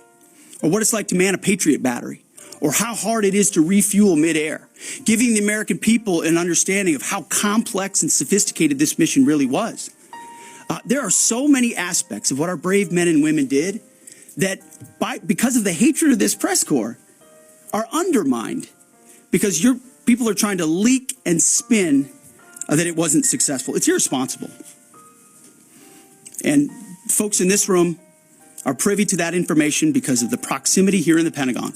Or what it's like to man a Patriot battery? Or how hard it is to refuel midair, giving the American people an understanding of how complex and sophisticated this mission really was. There are so many aspects of what our brave men and women did that, because of the hatred of this press corps, are undermined because your people are trying to leak and spin that it wasn't successful. It's irresponsible. And folks in this room are privy to that information because of the proximity here in the Pentagon.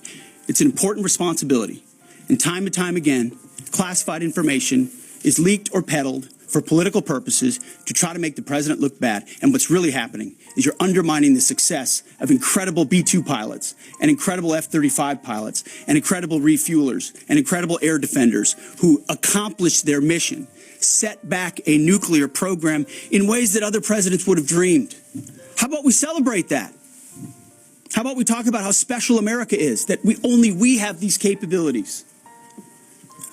It's an important responsibility. And time again, classified information is leaked or peddled for political purposes to try to make the president look bad. And what's really happening is you're undermining the success of incredible B-2 pilots and incredible F-35 pilots and incredible refuelers and incredible air defenders who accomplished their mission, set back a nuclear program in ways that other presidents would have dreamed. How about we celebrate that? How about we talk about how special America is, that only we have these capabilities?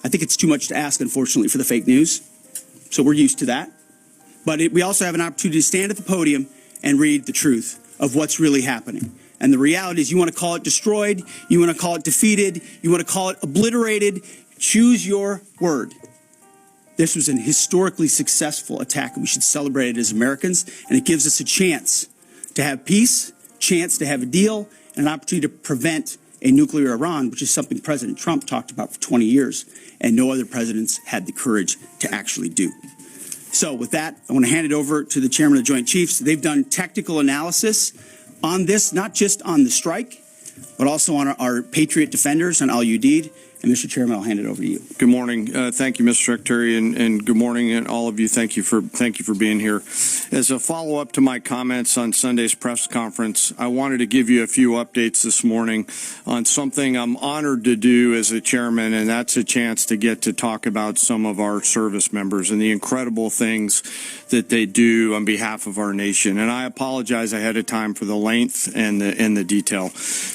I think it's too much to ask, unfortunately, for the fake news. So we're used to that. But we also have an opportunity to stand at the podium and read the truth of what's really happening. And the reality is you want to call it destroyed, you want to call it defeated, you want to call it obliterated, choose your word. This was an historically successful attack, and we should celebrate it as Americans. And it gives us a chance to have peace, chance to have a deal, and an opportunity to prevent a nuclear Iran, which is something President Trump talked about for 20 years, and no other presidents had the courage to actually do. So with that, I want to hand it over to the chairman of the Joint Chiefs. They've done technical analysis on this, not just on the strike, but also on our Patriot defenders, on Al Udeid, And Mr. Chairman, I'll hand it over to you. Good morning. Thank you, Mr. Secretary, and good morning, and all of you. Thank you for being here. As a follow-up to my comments on Sunday's press conference, I wanted to give you a few updates this morning on something I'm honored to do as a chairman, and that's a chance to get to talk about some of our service members and the incredible things that they do on behalf of our nation. And I apologize ahead of time for the length and the detail.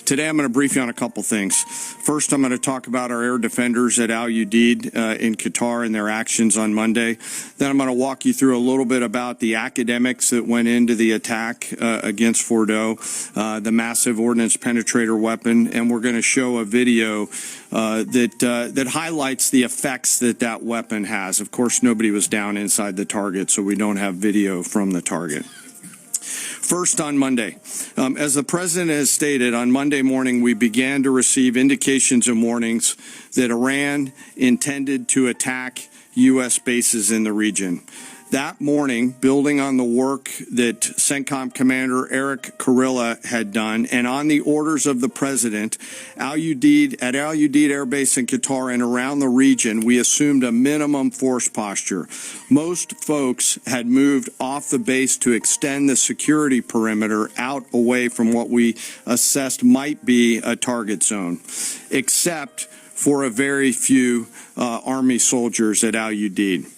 Today, I'm going to brief you on a couple things. First, I'm going to talk about our air defenders at Al Udeid in Qatar and their actions on Monday. Then I'm going to walk you through a little bit about the academics that went into the attack against Fordo, the massive ordnance penetrator weapon, and we're going to show a video that highlights the effects that weapon has. Of course, nobody was down inside the target, so we don't have video from the target. First, on Monday, as the President has stated, on Monday morning we began to receive indications and warnings that Iran intended to attack U.S. bases in the region. That morning, building on the work that CENTCOM Commander Eric Kurilla had done, and on the orders of the President, at Al Udeid Air Base in Qatar and around the region, we assumed a minimum force posture. Most folks had moved off the base to extend the security perimeter out away from what we assessed might be a target zone, except for a very few Army soldiers at Al Udeid.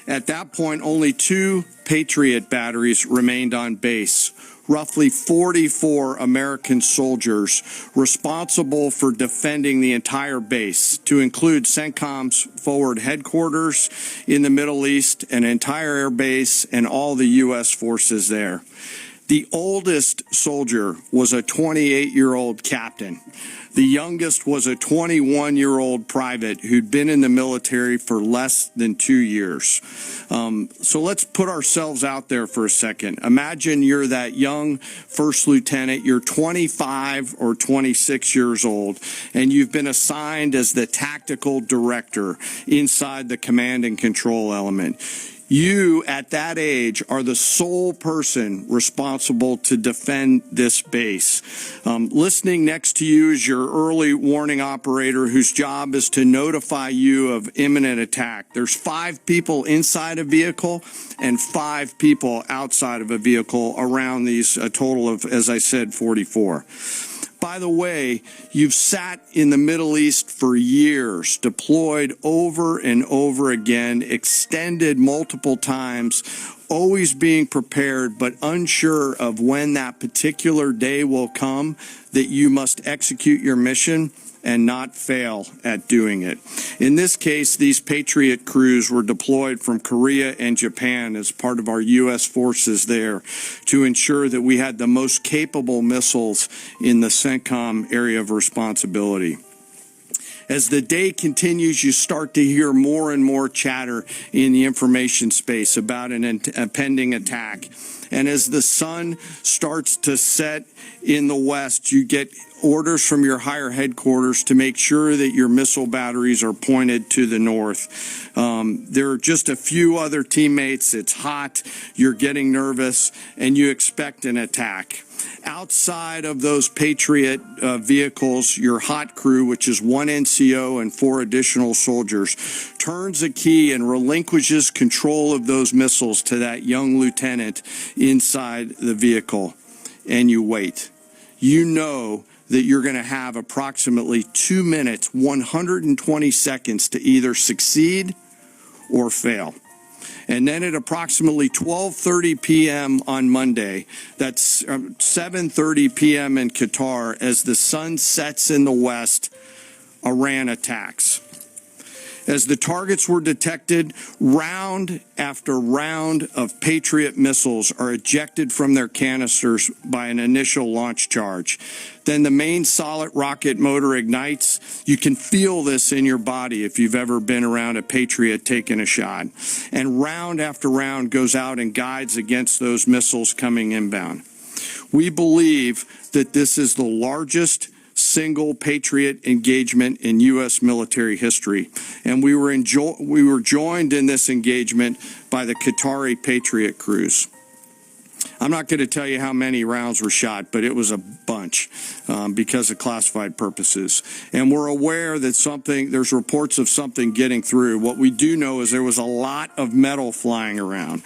At that point, only 2 Patriot batteries remained on base, roughly 44 American soldiers responsible for defending the entire base, to include CENTCOM's forward headquarters in the Middle East, an entire air base, and all the U.S. forces there. The oldest soldier was a 28-year-old captain. The youngest was a 21-year-old private who'd been in the military for less than 2 years. So let's put ourselves out there for a second. Imagine you're that young first lieutenant, you're 25 or 26 years old, and you've been assigned as the tactical director inside the command and control element. You, at that age, are the sole person responsible to defend this base. Listening next to you is your early warning operator whose job is to notify you of imminent attack. There's 5 people inside a vehicle and 5 people outside of a vehicle around these, a total of, as I said, 44. By the way, you've sat in the Middle East for years, deployed over and over again, extended multiple times, always being prepared, but unsure of when that particular day will come that you must execute your mission and not fail at doing it. In this case, these Patriot crews were deployed from Korea and Japan as part of our U.S. forces there to ensure that we had the most capable missiles in the CENTCOM area of responsibility. As the day continues, you start to hear more and more chatter in the information space about an impending attack. And as the sun starts to set in the west, you get orders from your higher headquarters to make sure that your missile batteries are pointed to the north. There are just a few other teammates. It's hot, you're getting nervous, and you expect an attack. Outside of those Patriot vehicles, your hot crew, which is 1 NCO and 4 additional soldiers, turns a key and relinquishes control of those missiles to that young lieutenant inside the vehicle. And you wait. You know that you're going to have approximately 2 minutes, 120 seconds to either succeed or fail. And then at approximately 12:30 p.m. on Monday, that's 7:30 p.m. in Qatar, as the sun sets in the west, Iran attacks. As the targets were detected, round after round of Patriot missiles are ejected from their canisters by an initial launch charge. Then the main solid rocket motor ignites. You can feel this in your body if you've ever been around a Patriot taking a shot. And round after round goes out and guides against those missiles coming inbound. We believe that this is the largest single Patriot engagement in U.S. military history. And we were joined in this engagement by the Qatari Patriot crews. I'm not going to tell you how many rounds were shot, but it was a bunch because of classified purposes. And we're aware that there's reports of something getting through. What we do know is there was a lot of metal flying around.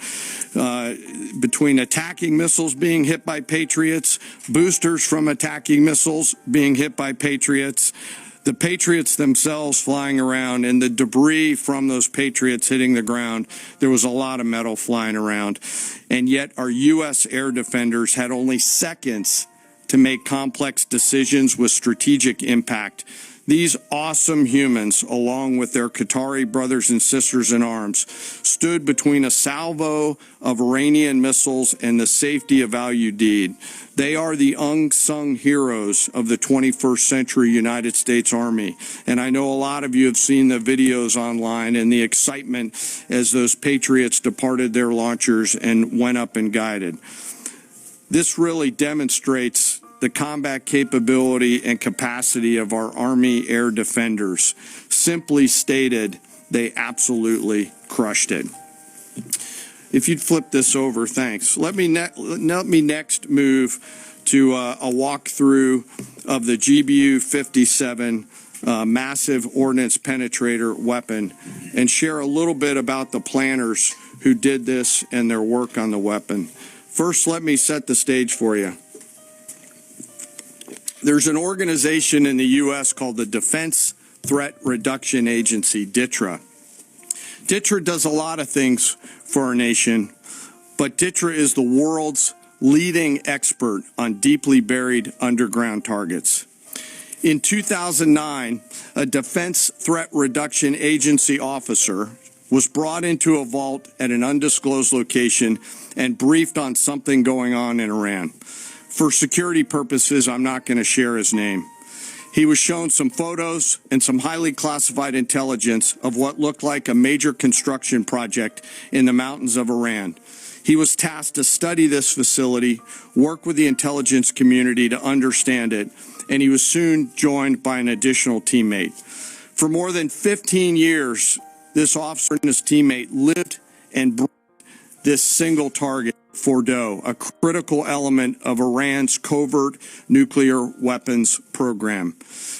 Between attacking missiles being hit by Patriots, boosters from attacking missiles being hit by Patriots, the Patriots themselves flying around, and the debris from those Patriots hitting the ground, there was a lot of metal flying around. And yet our U.S. air defenders had only seconds to make complex decisions with strategic impact. These awesome humans, along with their Qatari brothers and sisters in arms, stood between a salvo of Iranian missiles and the safety of Al Udeid. They are the unsung heroes of the 21st century United States Army. And I know a lot of you have seen the videos online and the excitement as those Patriots departed their launchers and went up and guided. This really demonstrates the combat capability and capacity of our Army air defenders. Simply stated, they absolutely crushed it. If you'd flip this over, thanks. Let me next move to a walkthrough of the GBU-57 massive ordnance penetrator weapon and share a little bit about the planners who did this and their work on the weapon. First, let me set the stage for you. There's an organization in the U.S. called the Defense Threat Reduction Agency, DTRA. DTRA does a lot of things for our nation, but DTRA is the world's leading expert on deeply buried underground targets. In 2009, a Defense Threat Reduction Agency officer was brought into a vault at an undisclosed location and briefed on something going on in Iran. For security purposes, I'm not going to share his name. He was shown some photos and some highly classified intelligence of what looked like a major construction project in the mountains of Iran. He was tasked to study this facility, work with the intelligence community to understand it, and he was soon joined by an additional teammate. For more than 15 years, this officer and his teammate lived and breathed this single target, Fordo, a critical element of Iran's covert nuclear weapons program.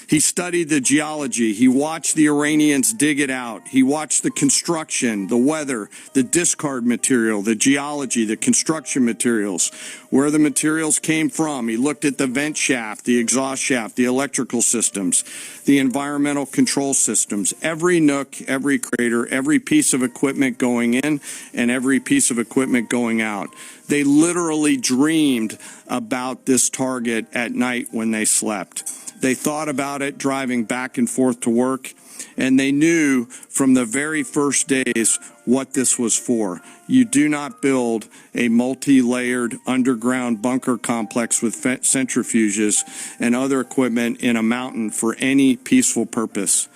He studied the geology. He watched the Iranians dig it out. He watched the construction, the weather, the discard material, the geology, the construction materials, where the materials came from. He looked at the vent shaft, the exhaust shaft, the electrical systems, the environmental control systems, every nook, every crater, every piece of equipment going in and every piece of equipment going out. They literally dreamed about this target at night when they slept. They thought about it driving back and forth to work, and they knew from the very first days what this was for. You do not build a multi-layered underground bunker complex with centrifuges and other equipment in a mountain for any peaceful purpose.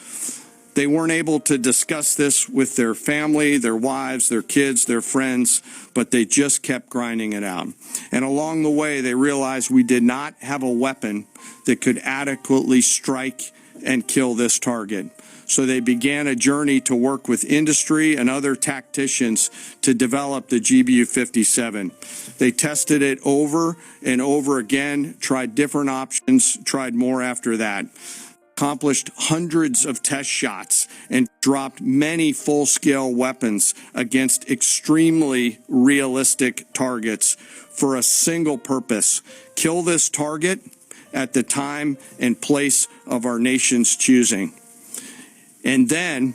They weren't able to discuss this with their family, their wives, their kids, their friends, but they just kept grinding it out. And along the way, they realized we did not have a weapon that could adequately strike and kill this target. So they began a journey to work with industry and other tacticians to develop the GBU-57. They tested it over and over again, tried different options, tried more after that. Accomplished hundreds of test shots and dropped many full-scale weapons against extremely realistic targets for a single purpose: kill this target at the time and place of our nation's choosing. And then,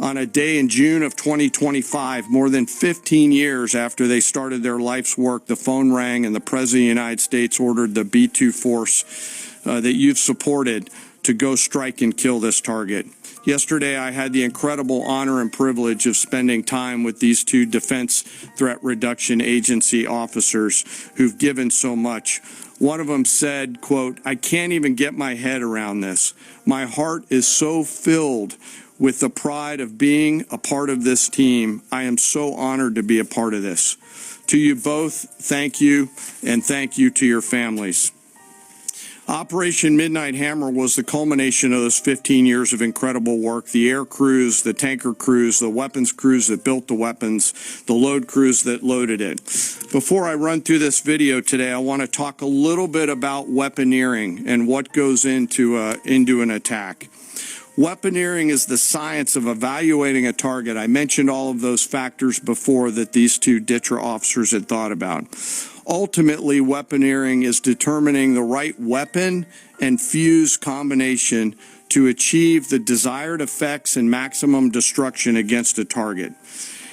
on a day in June of 2025, more than 15 years after they started their life's work, the phone rang and the President of the United States ordered the B-2 force that you've supported to go strike and kill this target. Yesterday, I had the incredible honor and privilege of spending time with these two Defense Threat Reduction Agency officers who've given so much. One of them said, quote, "I can't even get my head around this. My heart is so filled with the pride of being a part of this team. I am so honored to be a part of this." To you both, thank you, and thank you to your families. Operation Midnight Hammer was the culmination of those 15 years of incredible work. The air crews, the tanker crews, the weapons crews that built the weapons, the load crews that loaded it. Before I run through this video today, I want to talk a little bit about weaponeering and what goes into an attack. Weaponeering is the science of evaluating a target. I mentioned all of those factors before that these two DTRA officers had thought about. Ultimately, weaponeering is determining the right weapon and fuse combination to achieve the desired effects and maximum destruction against a target.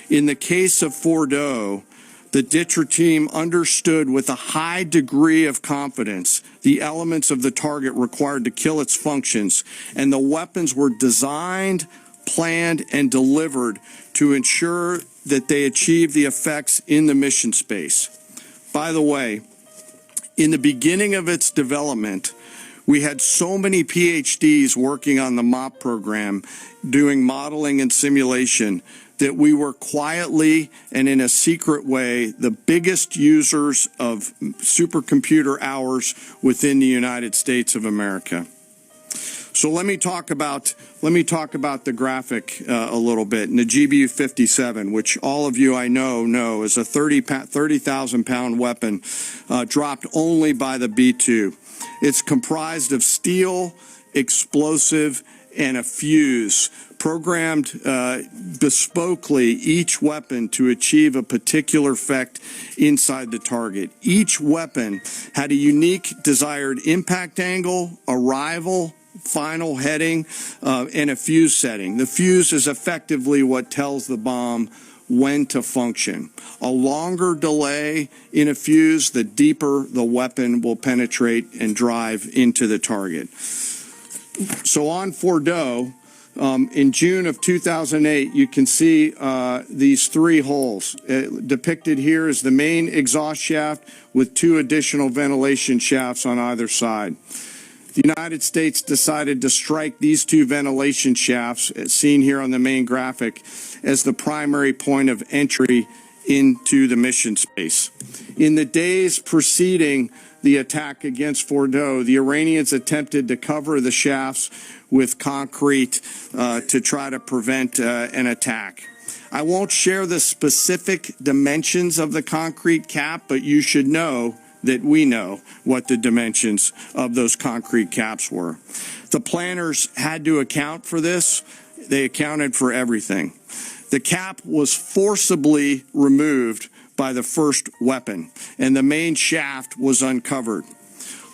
In the case of Fordo, the DTRA team understood with a high degree of confidence the elements of the target required to kill its functions, and the weapons were designed, planned, and delivered to ensure that they achieve the effects in the mission space. By the way, in the beginning of its development, we had so many PhDs working on the MOP program, doing modeling and simulation, that we were quietly and in a secret way the biggest users of supercomputer hours within the United States of America. So let me talk about the graphic a little bit. And the GBU-57, which all of you I know is a 30,000 pound weapon dropped only by the B-2. It's comprised of steel, explosive, and a fuse, programmed bespokely each weapon to achieve a particular effect inside the target. Each weapon had a unique desired impact angle, arrival, final heading, and a fuse setting. The fuse is effectively what tells the bomb when to function. A longer delay in a fuse, the deeper the weapon will penetrate and drive into the target. So on Fordo, in June of 2008, you can see these three holes. Depicted here is the main exhaust shaft with two additional ventilation shafts on either side. The United States decided to strike these two ventilation shafts, as seen here on the main graphic, as the primary point of entry into the mission space. In the days preceding the attack against Fordo, the Iranians attempted to cover the shafts with concrete to try to prevent an attack. I won't share the specific dimensions of the concrete cap, but you should know that we know what the dimensions of those concrete caps were. The planners had to account for this. They accounted for everything. The cap was forcibly removed by the first weapon, and the main shaft was uncovered.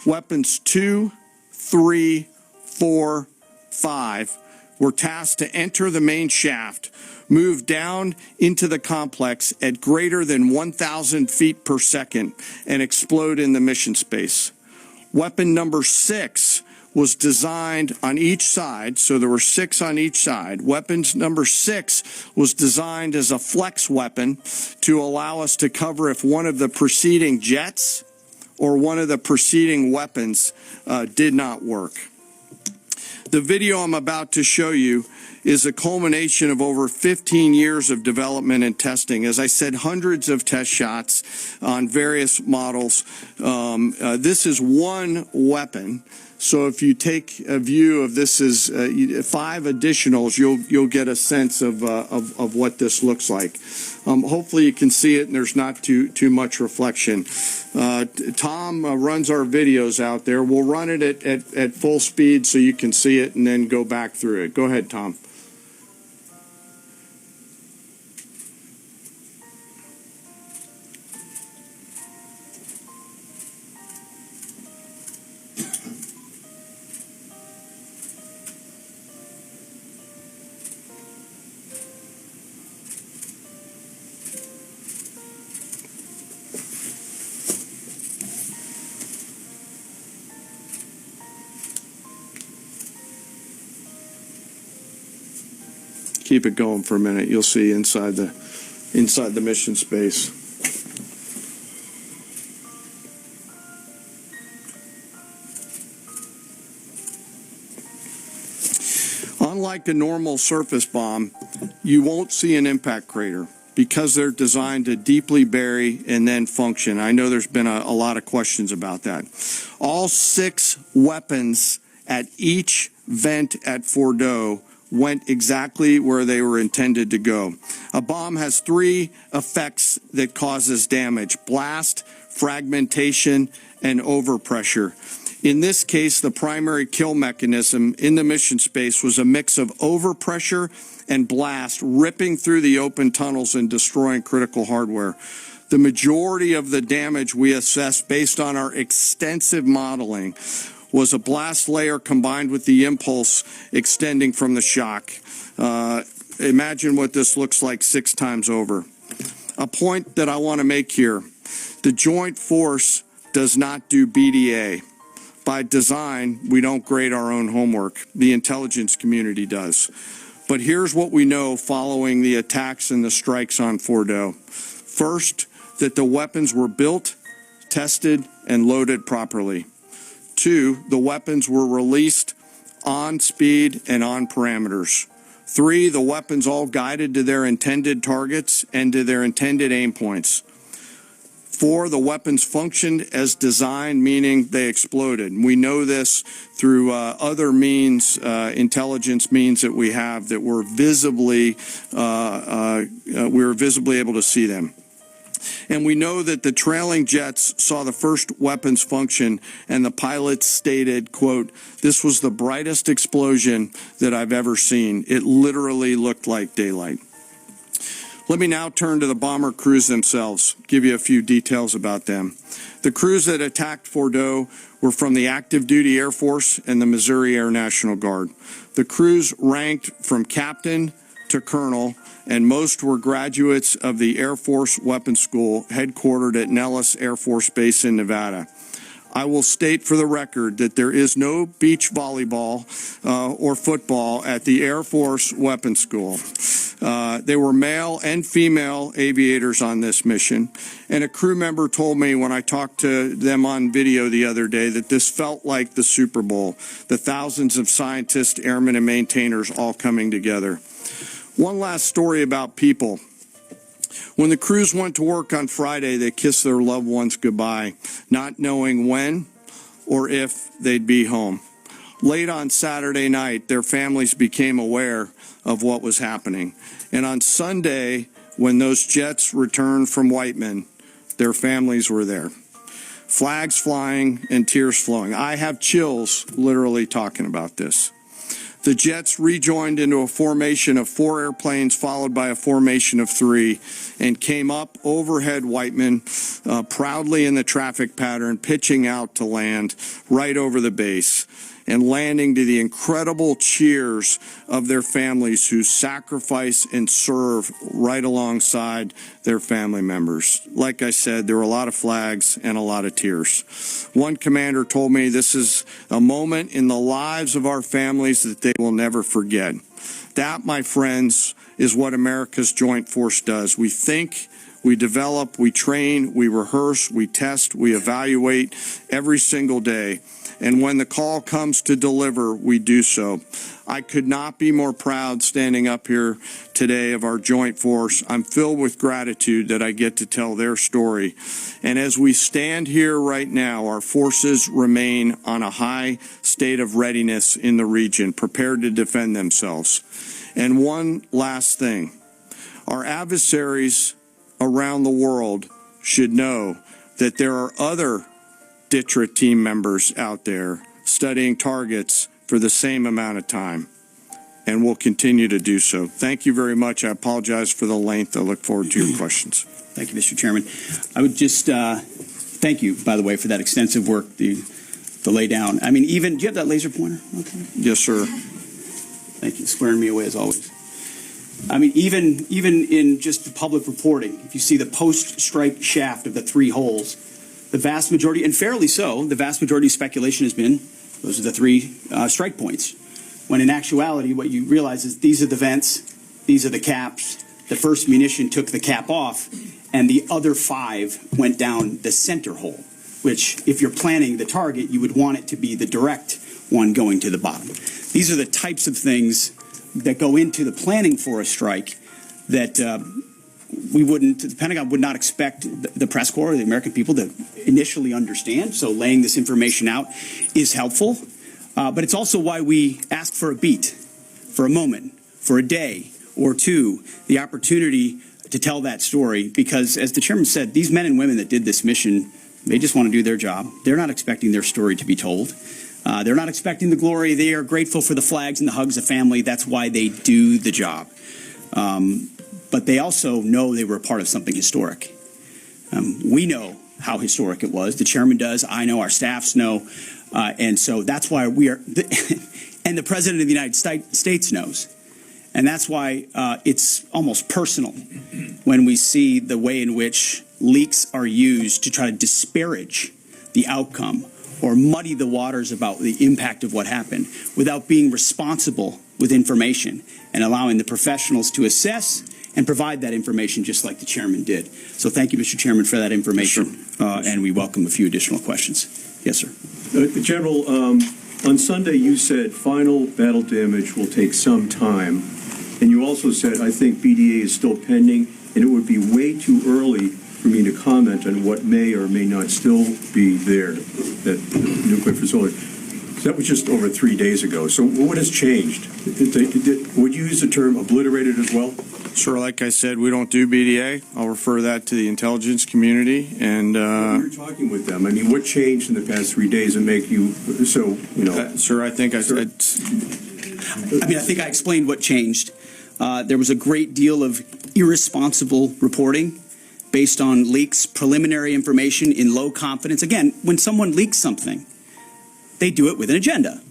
Weapons 2, 3, 4, 5 were tasked to enter the main shaft, move down into the complex at greater than 1,000 feet per second, and explode in the mission space. Weapon number 6 was designed on each side, so there were 6 on each side. Weapons number 6 was designed as a flex weapon to allow us to cover if one of the preceding jets or one of the preceding weapons did not work. The video I'm about to show you is a culmination of over 15 years of development and testing. As I said, hundreds of test shots on various models. This is one weapon. So if you take a view of this as 5 additionals, you'll get a sense of what this looks like. Hopefully you can see it and there's not too much reflection. Tom runs our videos out there. We'll run it at full speed so you can see it and then go back through it. Go ahead, Tom. Keep it going for a minute. You'll see inside the mission space. Unlike a normal surface bomb, you won't see an impact crater. because they're designed to deeply bury and then function. I know there's been a lot of questions about that. All 6 weapons at each vent at Fordo went exactly where they were intended to go. A bomb has 3 effects that causes damage: blast, fragmentation, and overpressure. In this case, the primary kill mechanism in the mission space was a mix of overpressure and blast, ripping through the open tunnels and destroying critical hardware. The majority of the damage we assessed based on our extensive modeling was a blast layer combined with the impulse extending from the shock. Imagine what this looks like 6 times over. A point that I want to make here: the Joint Force does not do BDA. By design, we don't grade our own homework. The intelligence community does. But here's what we know following the attacks and the strikes on Fordo. First, that the weapons were built, tested, and loaded properly. 2, the weapons were released on speed and on parameters. 3, the weapons all guided to their intended targets and to their intended aim points. 4, the weapons functioned as designed, meaning they exploded. We know this through other means, intelligence means that we have, that were visibly, we were visibly able to see them. And we know that the trailing jets saw the first weapons function, and the pilots stated, quote, "This was the brightest explosion that I've ever seen. It literally looked like daylight." Let me now turn to the bomber crews themselves, give you a few details about them. The crews that attacked Fordo were from the active duty Air Force and the Missouri Air National Guard. The crews ranked from captain to colonel, and most were graduates of the Air Force Weapons School headquartered at Nellis Air Force Base in Nevada. I will state for the record that there is no beach volleyball or football at the Air Force Weapons School. There were male and female aviators on this mission, and a crew member told me when I talked to them on video the other day that this felt like the Super Bowl, the thousands of scientists, airmen, and maintainers all coming together. One last story about people. When the crews went to work on Friday, they kissed their loved ones goodbye, not knowing when or if they'd be home. Late on Saturday night, their families became aware of what was happening. And on Sunday, when those jets returned from Whiteman, their families were there. Flags flying and tears flowing. I have chills literally talking about this. The jets rejoined into a formation of 4 airplanes followed by a formation of 3 and came up overhead Whiteman proudly in the traffic pattern, pitching out to land right over the base and landing to the incredible cheers of their families who sacrifice and serve right alongside their family members. Like I said, there were a lot of flags and a lot of tears. One commander told me this is a moment in the lives of our families that they will never forget. That, my friends, is what America's Joint Force does. We think, we develop, we train, we rehearse, we test, we evaluate every single day. And when the call comes to deliver, we do so. I could not be more proud standing up here today of our Joint Force. I'm filled with gratitude that I get to tell their story. And as we stand here right now, our forces remain on a high state of readiness in the region, prepared to defend themselves. And one last thing, our adversaries around the world should know that there are other DTRA team members out there studying targets for the same amount of time, and will continue to do so. Thank you very much. I apologize for the length. I look forward to your questions. Thank you, Mr. Chairman. I would just thank you, by the way, for that extensive work, the lay down. I mean, even, do you have that laser pointer? Okay. Yes, sir. Thank you, squaring me away as always. I mean, even in just the public reporting, if you see the post-strike shaft of the 3 holes, the vast majority, and fairly so, the vast majority of speculation has been those are the 3 strike points. When in actuality, what you realize is these are the vents, these are the caps. The first munition took the cap off, and the other 5 went down the center hole, which, if you're planning the target, you would want it to be the direct one going to the bottom. These are the types of things that go into the planning for a strike that the Pentagon would not expect the press corps or the American people to initially understand. So laying this information out is helpful. But it's also why we ask for a beat, for a moment, for a day or two, the opportunity to tell that story. Because as the chairman said, these men and women that did this mission, they just want to do their job. They're not expecting their story to be told. They're not expecting the glory. They are grateful for the flags and the hugs of family. That's why they do the job. But they also know they were a part of something historic. We know how historic it was. The chairman does. I know. Our staffs know. And so that's why we are, and the President of the United States knows. And that's why it's almost personal when we see the way in which leaks are used to try to disparage the outcome or muddy the waters about the impact of what happened without being responsible with information and allowing the professionals to assess and provide that information just like the chairman did. So thank you, Mr. Chairman, for that information. And we welcome a few additional questions. Yes, sir. General, on Sunday you said final battle damage will take some time. And you also said, I think BDA is still pending, and it would be way too early for me to comment on what may or may not still be there at the nuclear facility. That was just over 3 days ago. So what has changed? Would you use the term obliterated as well? Sure, like I said, we don't do BDA. I'll refer that to the intelligence community. And you're talking with them. I mean, what changed in the past 3 days and make you so, you know? Sir, I think I said. I think I explained what changed. There was a great deal of irresponsible reporting based on leaks, preliminary information in low confidence. Again, when someone leaks something, they do it with an agenda.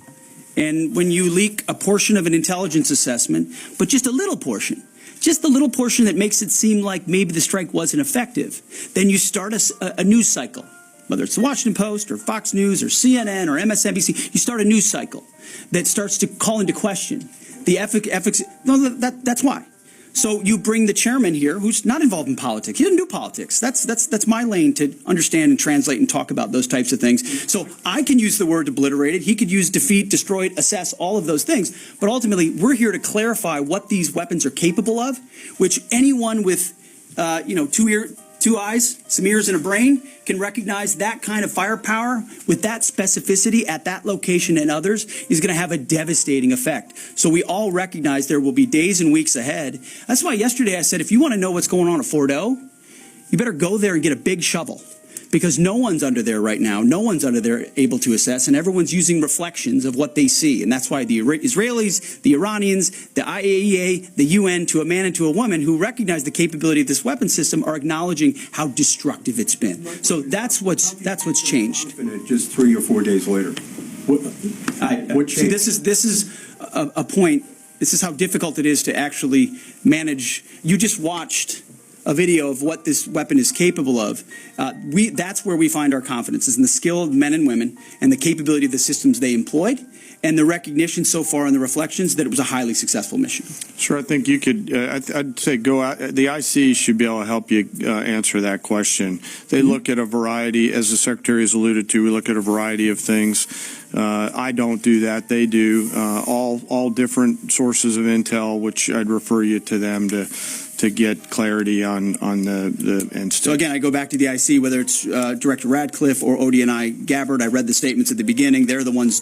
And when you leak a portion of an intelligence assessment, but just a little portion that makes it seem like maybe the strike wasn't effective, then you start a news cycle. Whether it's the Washington Post or Fox News or CNN or MSNBC, you start a news cycle that starts to call into question the efficacy. No, that's why. So you bring the chairman here, who's not involved in politics. He doesn't do politics. That's my lane to understand and translate and talk about those types of things. So I can use the word obliterated. He could use defeat, destroyed, assess, all of those things. But ultimately, we're here to clarify what these weapons are capable of, which anyone with, two eyes, some ears, and a brain can recognize that kind of firepower with that specificity at that location and others is going to have a devastating effect. So we all recognize there will be days and weeks ahead. That's why yesterday I said, if you want to know what's going on at Fort O, you better go there and get a big shovel. Because no one's under there right now. No one's under there able to assess, and everyone's using reflections of what they see. And that's why the Israelis, the Iranians, the IAEA, the UN, to a man and to a woman who recognize the capability of this weapon system are acknowledging how destructive it's been. So that's what's changed. Just 3 or 4 days later. What changed? See, this is a point. This is how difficult it is to actually manage. You just watched a video of what this weapon is capable of. That's where we find our confidence, is in the skill of men and women and the capability of the systems they employed and the recognition so far in the reflections that it was a highly successful mission. Sure, I think you could, I'd say go out. The IC should be able to help you answer that question. They look at a variety, as the Secretary has alluded to, we look at a variety of things. I don't do that. They do. All different sources of intel, which I'd refer you to them to get clarity on the instance. So again, I go back to the IC, whether it's Director Radcliffe or ODNI Gabbard. I read the statements at the beginning. They're the ones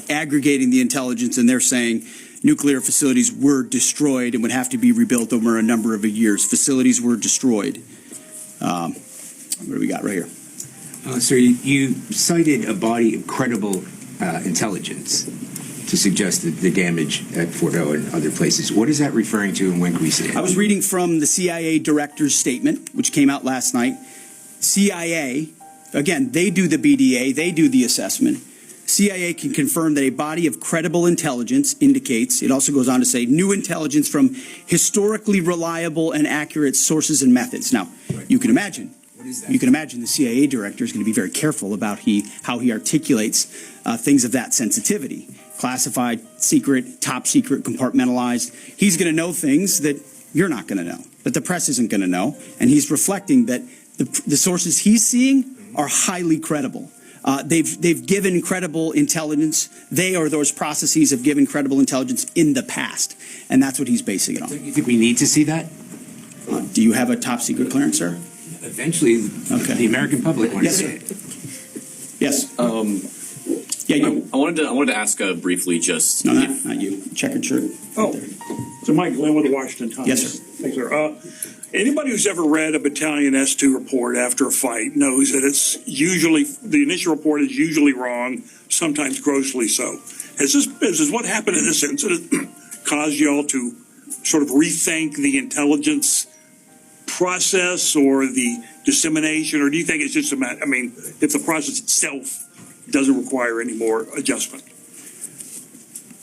aggregating the intelligence, and they're saying nuclear facilities were destroyed and would have to be rebuilt over a number of years. Facilities were destroyed. What do we got right here? Sir, you cited a body of credible intelligence to suggest the damage at Fort O and other places. What is that referring to, and when can we see it? I was reading from the CIA director's statement, which came out last night. CIA, again, they do the BDA, they do the assessment. CIA can confirm that a body of credible intelligence indicates, it also goes on to say, new intelligence from historically reliable and accurate sources and methods. Now, you can imagine. You can imagine the CIA director is going to be very careful about how he articulates things of that sensitivity. Classified, secret, top secret, compartmentalized. He's going to know things that you're not going to know, that the press isn't going to know. And he's reflecting that the sources he's seeing are highly credible. They've given credible intelligence. They or those processes have given credible intelligence in the past. And that's what he's basing it on. Do you think we need to see that? Do you have a top secret clearance, sir? Eventually, Okay. the American public wants Yes, to sir. see it. Yes. Yeah, you. I wanted to ask briefly just. No, not you. Checkered shirt. Oh, so Mike Glenn with the Washington Times. Yes, sir. Thanks, sir. Anybody who's ever read a Battalion S2 report after a fight knows that it's usually, the initial report is usually wrong, sometimes grossly so. Has what happened in this incident caused y'all to sort of rethink the intelligence process or the dissemination, or do you think it's just a matter, if the process itself doesn't require any more adjustment?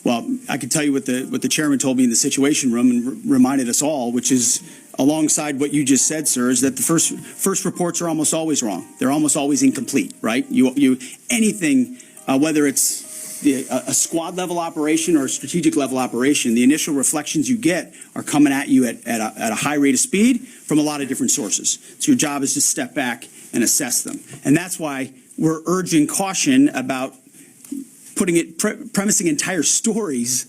Well, I can tell you what the chairman told me in the Situation Room and reminded us all, which is alongside what you just said, sir, is that the first reports are almost always wrong. They're almost always incomplete, right? You anything, whether it's a squad level operation or a strategic level operation, the initial reflections you get are coming at you at a high rate of speed from a lot of different sources. So your job is to step back and assess them, and that's why we're urging caution about premising entire stories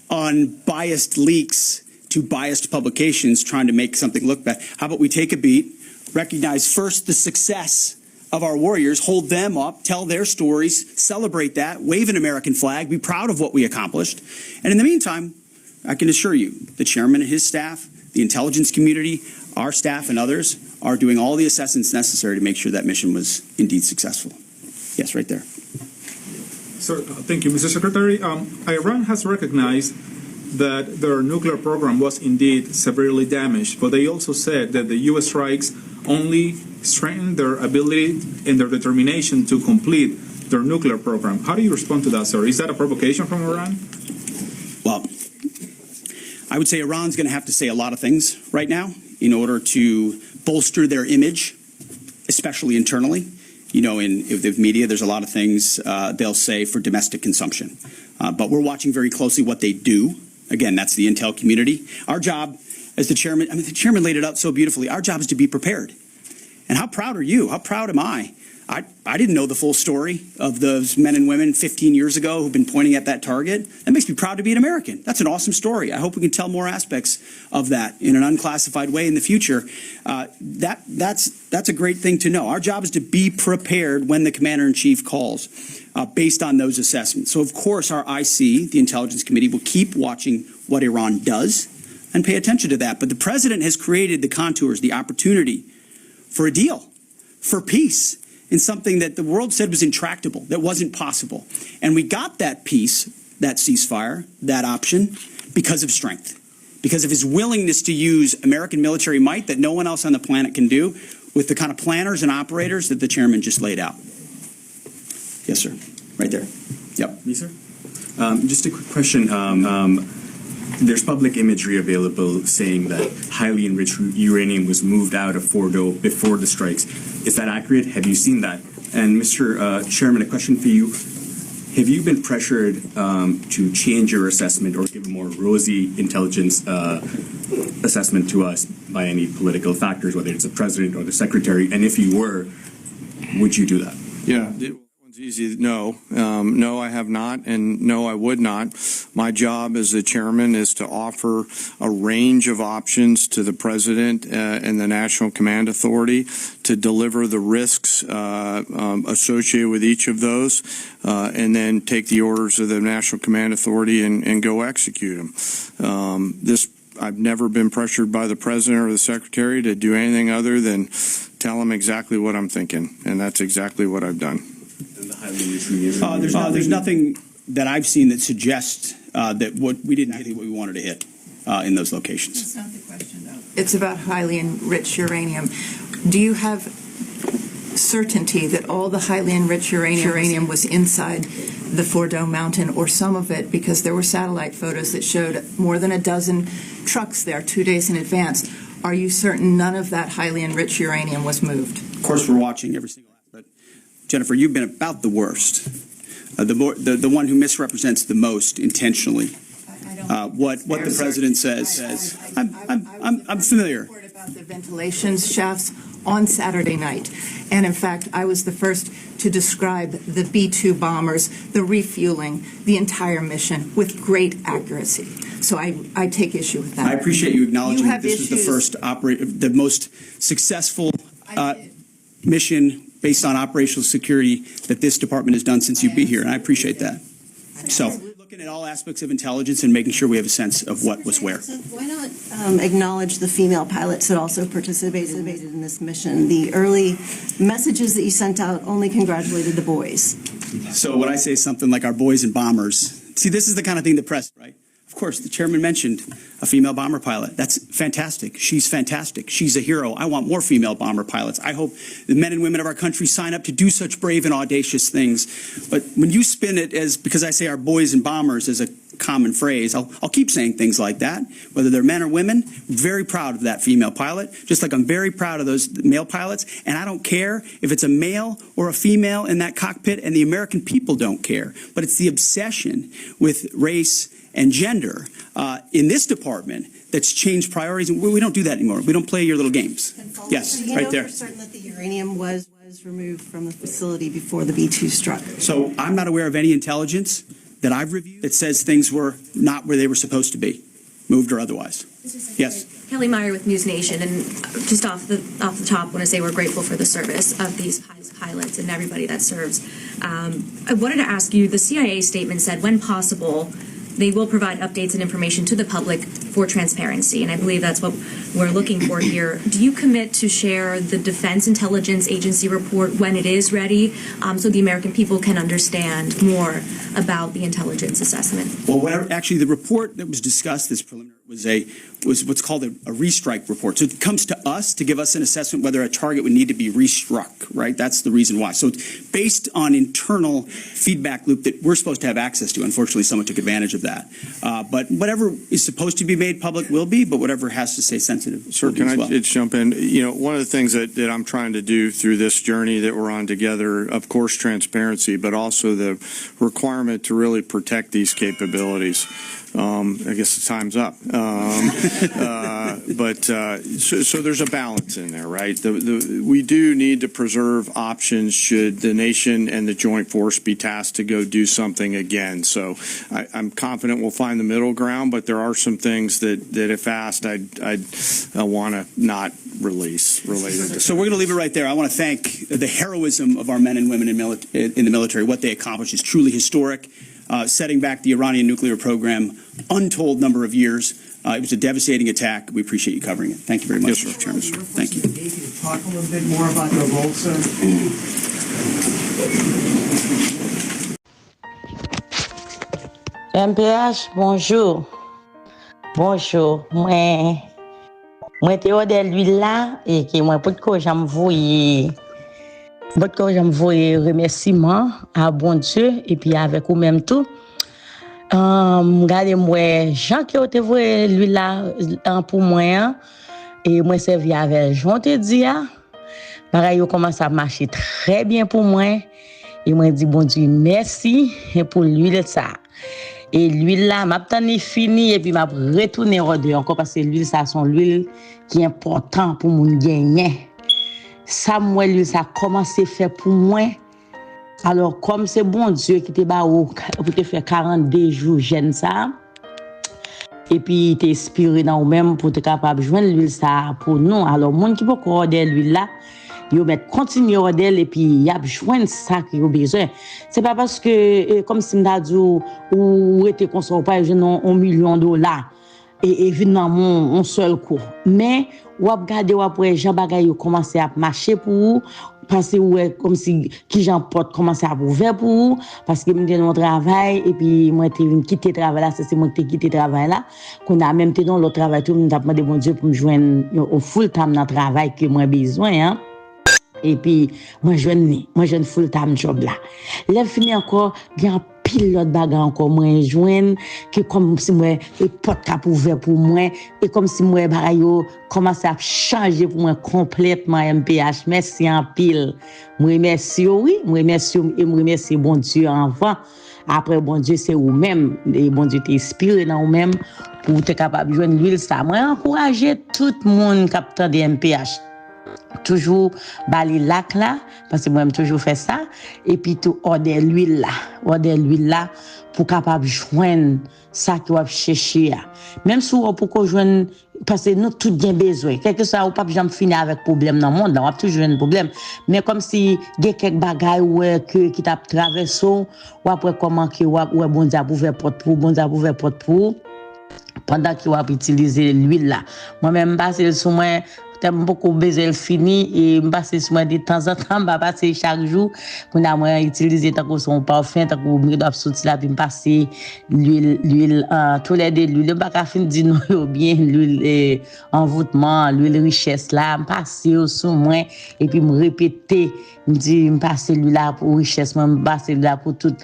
on biased leaks to biased publications trying to make something look bad. How about we take a beat, recognize first the success of our warriors, hold them up, tell their stories, celebrate that, wave an American flag, be proud of what we accomplished. And in the meantime, I can assure you, the chairman and his staff, the intelligence community, our staff and others are doing all the assessments necessary to make sure that mission was indeed successful. Yes, right there. Sir, thank you, Mr. Secretary. Iran has recognized that their nuclear program was indeed severely damaged, but they also said that the U.S. strikes only strengthened their ability and their determination to complete their nuclear program. How do you respond to that, sir? Is that a provocation from Iran? Well, I would say Iran's going to have to say a lot of things right now in order to bolster their image, especially internally. You know, in the media, there's a lot of things they'll say for domestic consumption. But we're watching very closely what they do. Again, that's the intel community. Our job as the chairman, the chairman laid it out so beautifully. Our job is to be prepared. And how proud are you? How proud am I? I didn't know the full story of those men and women 15 years ago who've been pointing at that target. That makes me proud to be an American. That's an awesome story. I hope we can tell more aspects of that in an unclassified way in the future. That's a great thing to know. Our job is to be prepared when the commander-in-chief calls based on those assessments. So, of course, our IC, the Intelligence Committee, will keep watching what Iran does and pay attention to that. But the president has created the contours, the opportunity for a deal, for peace, in something that the world said was intractable, that wasn't possible. And we got that peace, that ceasefire, that option, because of strength, because of his willingness to use American military might that no one else on the planet can do with the kind of planners and operators that the chairman just laid out. Yes, sir. Right there. Yep. Me, sir? Just a quick question. There's public imagery available saying that highly enriched uranium was moved out of Fordo before the strikes. Is that accurate? Have you seen that? And Mr. Chairman, a question for you. Have you been pressured to change your assessment or give a more rosy intelligence assessment to us by any political factors, whether it's the president or the secretary? And if you were, would you do that? Yeah. Easy. No, I have not, and no, I would not. My job as the chairman is to offer a range of options to the president and the National Command Authority to deliver the risks associated with each of those, and then take the orders of the National Command Authority and go execute them. I've never been pressured by the president or the secretary to do anything other than tell them exactly what I'm thinking, and that's exactly what I've done. There's nothing that I've seen that suggests that we didn't hit what we wanted to hit in those locations. That's not the question, though. It's about highly enriched uranium. Do you have certainty that all the highly enriched uranium was inside the Fordo mountain, or some of it, because there were satellite photos that showed more than a dozen trucks there 2 days in advance? Are you certain none of that highly enriched uranium was moved? Of course, we're watching every single aspect. Jennifer, you've been about the worst, the one who misrepresents the most intentionally. what the president says. I'm familiar. About the ventilation shafts on Saturday night. And in fact, I was the first to describe the B-2 bombers, the refueling, the entire mission with great accuracy. So I take issue with that. I appreciate you acknowledging that this was the most successful mission based on operational security that this department has done since you've been here, and I appreciate that. So we're looking at all aspects of intelligence and making sure we have a sense of what was where. Why not acknowledge the female pilots that also participated in this mission? The early messages that you sent out only congratulated the boys. So when I say something like our boys and bombers, see, this is the kind of thing the press, right? Of course, the chairman mentioned a female bomber pilot. That's fantastic. She's fantastic. She's a hero. I want more female bomber pilots. I hope the men and women of our country sign up to do such brave and audacious things. But when you spin it as, because I say our boys and bombers as a common phrase, I'll keep saying things like that, whether they're men or women. I'm very proud of that female pilot, just like I'm very proud of those male pilots. And I don't care if it's a male or a female in that cockpit, and the American people don't care. But it's the obsession with race and gender in this department that's changed priorities. We don't do that anymore. We don't play your little games. Yes, right there. For certain that the uranium was removed from the facility before the B-2 struck. So I'm not aware of any intelligence that I've reviewed that says things were not where they were supposed to be, moved or otherwise. Yes. Kelly Meyer with News Nation, and just off the top, want to say we're grateful for the service of these pilots and everybody that serves. I wanted to ask you, the CIA statement said, when possible, they will provide updates and information to the public for transparency, and I believe that's what we're looking for here. Do you commit to share the Defense Intelligence Agency report when it is ready, so the American people can understand more about the intelligence assessment? Well, actually, the report that was discussed, this preliminary, was what's called a restrike report. So it comes to us to give us an assessment whether a target would need to be restruck, right? That's the reason why. So it's based on internal feedback loop that we're supposed to have access to. Unfortunately, someone took advantage of that. But whatever is supposed to be made public will be, but whatever has to stay sensitive. Sir, can I just jump in? You know, one of the things that I'm trying to do through this journey that we're on together, of course, transparency, but also the requirement to really protect these capabilities. I guess the time's up. So there's a balance in there, right? We do need to preserve options should the nation and the joint force be tasked to go do something again. So I'm confident we'll find the middle ground, but there are some things that if asked, I want to not release related to. So we're going to leave it right there. I want to thank the heroism of our men and women in the military. What they accomplished is truly historic. Setting back the Iranian nuclear program, untold number of years. It was a devastating attack. We appreciate you covering it. Thank you very much, Mr. Chairman. Thank you. Talk a little bit more about your role, sir. MPH, bonjour. Bonjour. Moi te de l'huile là et que moi pour que j'envoie remerciements à bon Dieu et puis avec vous même tout. Regardez moi Jean qui a voyé l'huile là pour moi et moi servi avec Jean te dit pareil il commence à marcher très bien pour moi et moi dit bon Dieu merci pour l'huile ça. Et l'huile là, m'a tani fini et puis m'a retourné encore parce que l'huile ça son l'huile qui est important pour moun gagner. Ça moi l'huile ça commencé faire pour moi. Alors comme c'est bon Dieu qui te ba ou pour te faire 42 jours jeune ça. Et puis t'es inspiré dans ou même pour te capable joindre l'huile ça pour nous. Alors monde qui peut corder l'huile là yo met continuer ordel et puis y a joindre ça qui a besoin. C'est pas parce que comme si m'da dit ou était consort pas jeune $1 million et évidemment mon seul coup. Mais ou regarder ou après Jean bagay yo commencer à marcher pour parce que comme si qui Jean porte commencer à ouvert pour parce que m'était dans travail et puis moi t'ai quitter travail là c'est moi qui t'ai quitté travail là qu'on a même été dans le travail tout m't'a demandé bon Dieu pour me joindre au full time dans travail que moi besoin hein. Et puis moi jeune full time job là. Là fini encore bien pile l'autre bagarre encore moi joindre que comme si moi et porte cap ouvert pour moi et comme si moi bagayo commence à changer pour moi complètement MPH. Merci en pile. Moi remercie oui, moi remercie et moi remercie bon Dieu avant après bon Dieu c'est ou même et bon Dieu t'inspire dans ou même pour être capable de joindre l'huile ça. Moi encourager tout le monde qui attend des MPH. Toujours bali lac là parce que moi j'aime toujours faire ça et puis tout order l'huile là pour capable joindre ça que vous chercher même si on peut joindre parce que nous tout bien besoin quelque soit ou pas jamais finir avec problème dans le monde on a toujours un problème mais comme si il y a quelques bagages ouais que qui t'a traversé ou après comment que ouais bon Dieu a ouvert porte pour pendant qu'il va utiliser l'huile là moi même passer sur moi t'aime beaucoup baiser le fini et me passer sur moi de temps en temps me passer chaque jour qu'on a moi utiliser tant que son parfum tant que me doit sortir là puis me passer l'huile tous les deux l'huile pas qu'à fin dire non bien l'huile envoûtement l'huile richesse là me passer sur moi et puis me répéter me dire me passer l'huile là pour richesse me passer là pour tout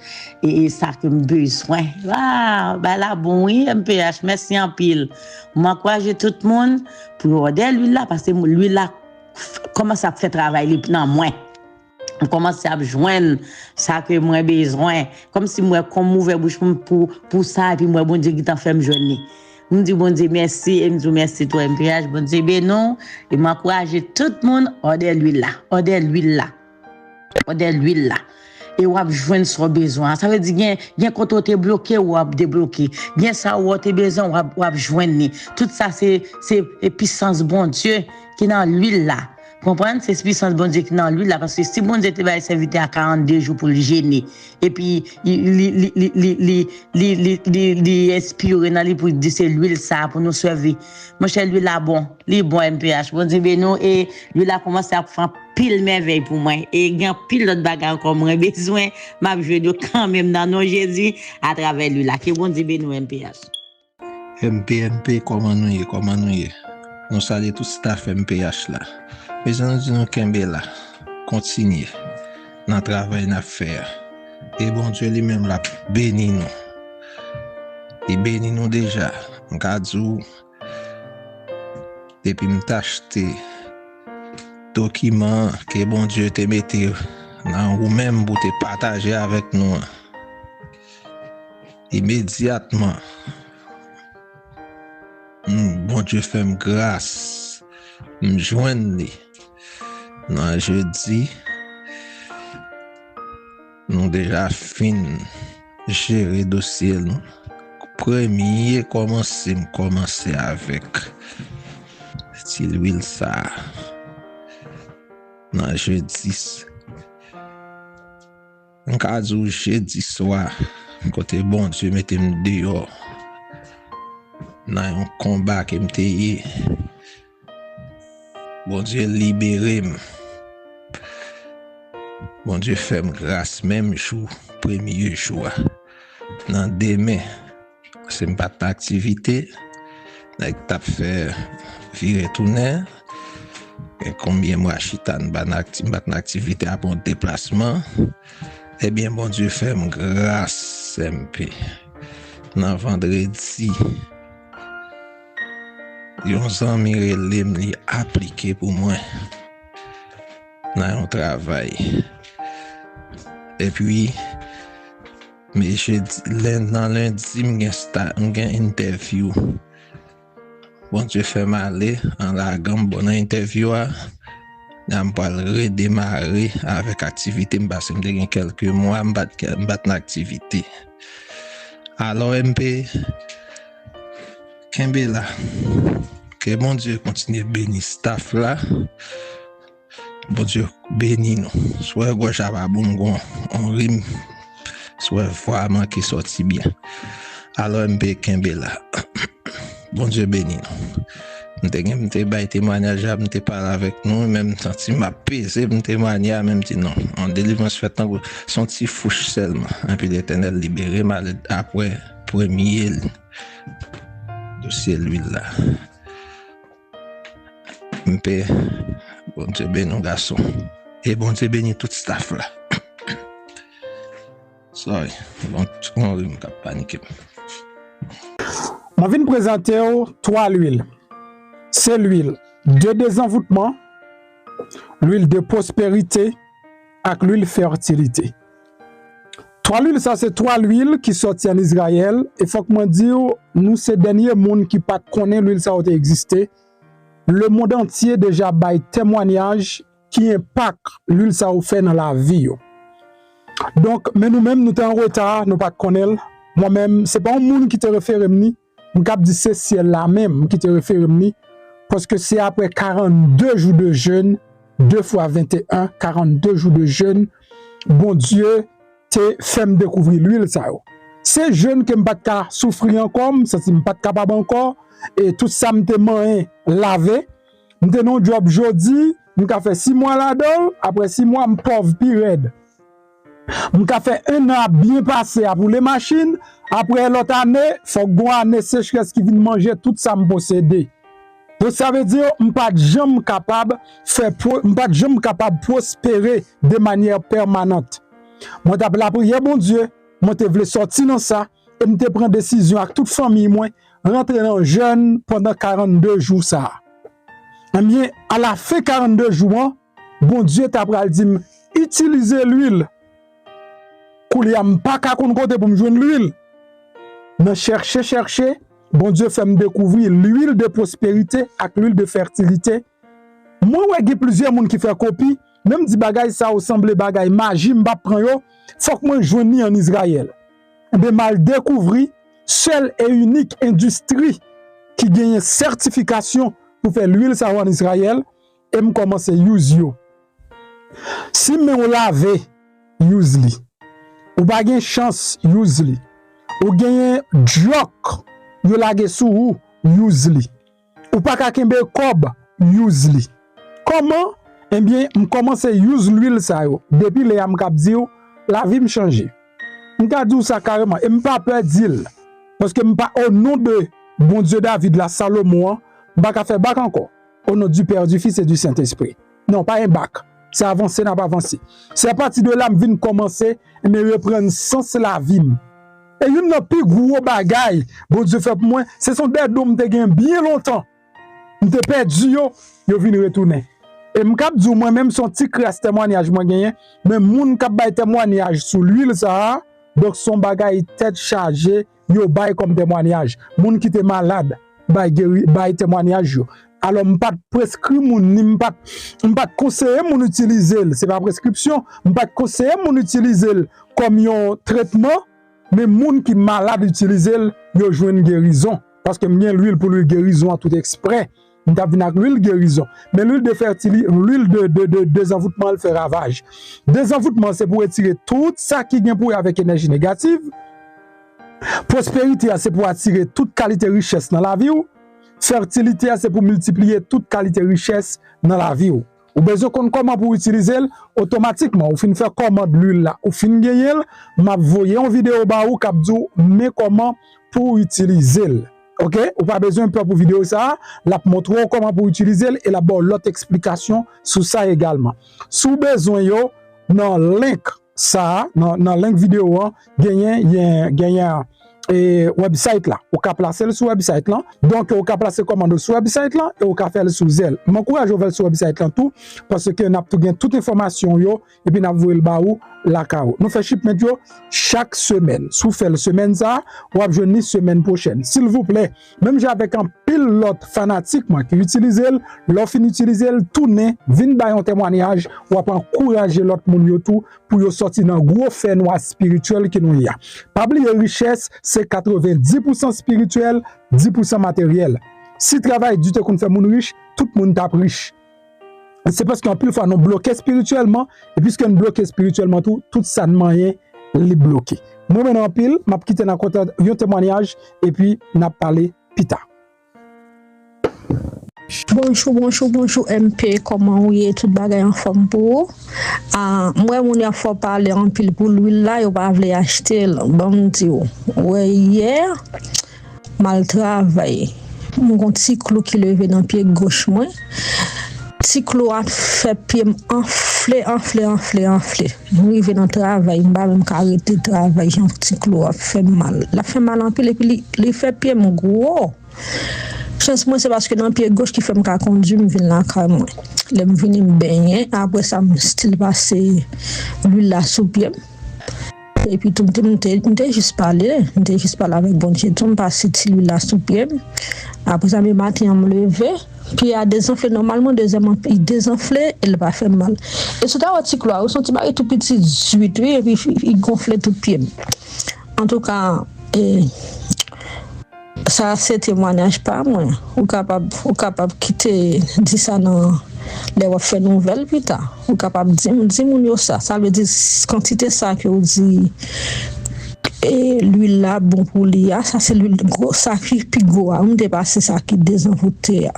et ça que me besoin bah là bon oui MPH merci en pile m'encourager tout le monde pour order l'huile là parce que l'huile là commence à faire travail dans moi on commence à joindre ça que moi besoin comme si moi comme ouvert bouche pour ça et puis moi bon Dieu qui t'a fait me joindre me dit bon Dieu merci et me dit merci toi MPH bon Dieu ben non et m'encourager tout le monde order l'huile là et ou a joindre son besoin ça veut dire bien quand on est bloqué ou a débloqué bien ça ou t'es besoin ou a joindre tout ça c'est puissance bon Dieu qui dans l'huile là comprendre c'est puissance bon Dieu qui dans l'huile là parce que si bon Dieu te va servir à 42 jours pour le gêner et puis il inspire dans lui pour dire c'est l'huile ça pour nous servir mon cher l'huile là bon MPH bon Dieu ben nous et l'huile là commence à faire pile merveille pour moi et grand pile d'autres bagages comme moi besoin m'a jouer de quand même dans nos Jésus à travers lui là que bon Dieu ben nous MPH comment nous nous saluons tout staff MPH là mais nous disons Kembe là continuer dans travail n'a faire et bon Dieu lui-même l'a béni nous il béni nous déjà m'kadou depuis m'acheter document que bon Dieu te mette dans ou même pour te partager avec nous immédiatement bon Dieu fait grâce me joindre non jeudi nous déjà fin gérer dossier nous premier commencer avec si l'huile ça non jeudi en cas où jeudi soir côté bon Dieu mettez-moi dehors dans un combat que m'était bon Dieu libéré bon Dieu fait grâce même jour premier jour dans demain c'est pas d'activité like t'a fait virer tourner et combien moi chitan ban activité à bon déplacement eh bien bon Dieu fait grâce MP dans vendredi yon zami relem li appliqué pour moi dans un travail et puis mais dans lundi m'gen interview bon Dieu fait m'aller en la gamme bonne interview on va redémarrer avec activité parce que m'gen quelques mois m'bat l'activité alors MP Kembe là que bon Dieu continue à bénir staff là bon Dieu bénit nous soit gauche à bon on rime soit vraiment qui sorti bien alors MB Kembe là bon Dieu bénit nous m'te bail témoignage m'te parler avec nous même senti m'a pesé m'te témoigner même dit non en délivrance fait tant son petit fouche seulement et puis l'Éternel libéré mal après premier dossier l'huile là m'pe bon Dieu béni garçon et bon Dieu béni tout staff là sorry bon on me cap paniquer je viens présenter trois huiles. C'est l'huile de désenvoûtement, l'huile de prospérité et l'huile fertilité. Trois l'huile, ça c'est trois l'huile qui sorti en Israël. Et faut que moi dire, nous c'est dernier monde qui pas connaît l'huile ça a existé. Le monde entier déjà bail témoignage qui impacte l'huile ça a fait dans la vie. Donc, mais nous-mêmes nous sommes en retard, nous pas connaître. Moi-même, c'est pas un monde qui te réfère ni, on cap dit c'est ciel là même qui te réfère ni parce que c'est après 42 jours de jeûne, 2 fois 21, 42 jours de jeûne, bon Dieu te fait me découvrir l'huile ça. C'est jeûne que m'pas pas souffrir encore, ça c'est m'pas capable encore et tout ça m'te moyen laver. M'te non job jodi, m'ka fait 6 mois là-dedans, après 6 mois m'pauvre pi raide. M'ka fait 1 an bien passé pour les machines, après l'autre année, faut gon année sécheresse qui vient manger tout ça me posséder. Donc ça veut dire m'pas jamais capable prospérer de manière permanente. Moi t'appelle la prière bon Dieu, moi te voulais sortir dans ça et me te prendre décision avec toute famille moi rentrer dans jeûne pendant 42 jours ça. Eh bien à la fin 42 jours, bon Dieu t'a pral dit utiliser l'huile. Kouliam pas ka kon côté pour me joindre l'huile. Me chercher, bon Dieu fait me découvrir l'huile de prospérité avec l'huile de fertilité. Moi ouais il y a plusieurs monde qui fait copie, même di bagay ça ressemble bagay magie m'pa prend yo, faut que moi joindre en Israël. De mal découvrir seule et unique industrie qui gagne certification pour faire l'huile ça en Israël et me commencer use yo. Si me on lave use li. Ou pas gen chance use li. Ou gen joke yo lage sou use li. Ou pas ka kembe kob use li. Comment? Eh bien, m commence use l'huile ça yo. Depuis les am k'ap di yo, la vie m changer. M ka di ça carrément et m pas peur dire parce que m pas au nom de bon Dieu David la Salomon, m pas ka faire bac encore. Au nom du Père, du Fils et du Saint-Esprit. Non, pas un bac. C'est avancé, n'a pas avancé. C'est à partir de là m vinn commencer et me reprendre sens la vie. Et une nan plus gros bagay, bon Dieu fait pour moi, ce sont des dom te gen bien longtemps. M te perdu yo vinn retourner. Et m'kap di moi-même son petit crasse témoignage moi gagné, mais moun k'ap bay témoignage sur l'huile ça, donc son bagay tête chargée, yo bay comme témoignage. Moun qui était malade, bay témoignage yo. Alors m'pas prescrit moun ni m'pas conseiller moun utiliser, c'est pas prescription, m'pas conseiller moun utiliser comme un traitement, mais moun qui malade utiliser yo joine guérison parce que m'gen l'huile pour lui guérison à tout exprès. Nous avons l'huile guérison. Mais l'huile de fertilité, l'huile de désenvoûtement, elle fait ravage. Désenvoûtement, c'est pour retirer tout ça qui vient pour avec énergie négative. Prospérité, c'est pour attirer toute qualité richesse dans la vie. Fertilité, c'est pour multiplier toute qualité richesse dans la vie. Ou besoin qu'on comment pour utiliser automatiquement. Ou fin faire commande l'huile là. Ou fin gagner, m'a voyé en vidéo ba ou k'ap dou mais comment pour utiliser. OK, ou pas besoin pour vidéo ça, la montrer comment pour utiliser et la bonne l'autre explication sur ça également. Sous besoin yo dans link ça, dans link vidéo gagner et website là, ou ka placer sur website là. Donc ou ka placer commande sur website là et ou ka faire sur Zelle. M'encourage à faire sur website là tout parce que n'a tout gain toute information yo et puis n'a voyer le ba ou la cao. Nous fait shipment yo chaque semaine. Sous fait la semaine ça, ou a joindre semaine prochaine. S'il vous plaît, même j'ai avec un pilote fanatique moi qui utilise l'offre utiliser tourner, vinn bay un témoignage ou a encourager l'autre monde yo tout pour yo sortir dans gros fait noir spirituel qui nous y a. Pas oublier richesse, c'est 90% spirituel, 10% matériel. Si travail du qu'on fait moun riche, tout le monde tape riche. C'est parce qu'en plus fois nous bloqué spirituellement et puisque nous bloqué spirituellement tout ça ne moyen les bloquer. Moi maintenant en pile, m'a quitter dans côté un témoignage et puis n'a parlé pita. Bonjour MP, comment vous êtes tout bagay en forme pour moi mon y a faut parler en pile pour l'huile là, yo pas vle acheter bon dit ouais hier mal travail. Mon petit clou qui levé dans pied gauche moi. Petit clou a fait pied enflé. Arrivé dans le travail, je ne peux pas arrêter de travailler. Un petit clou a fait mal. Il a fait mal en pile et puis il fait pied mon gros. Chance moi c'est parce que dans le pied gauche qui fait me conduire me vinn là carrément. Je me vinn me baigner après ça me style passer l'huile là sous pied. et puis tout m'était juste parlé avec bon Dieu, tout me passe l'huile là sous pied. Après ça, le matin, on me levé, puis il y a des enflés, normalement, il désenflait, il va faire mal. Et c'est un petit clois, on sentit tout petit 18, et puis il gonflait tout pied. En tout cas, ça, c'est témoignage pas moi. Ou capable quitter, dire ça dans les faire nouvelles plus tard. Ou capable dire ça. Ça veut dire quantité ça que vous dit. Et l'huile là, bon pour l'IA, ça c'est l'huile gros, ça qui pigo, on dépasse ça qui désenvoûté.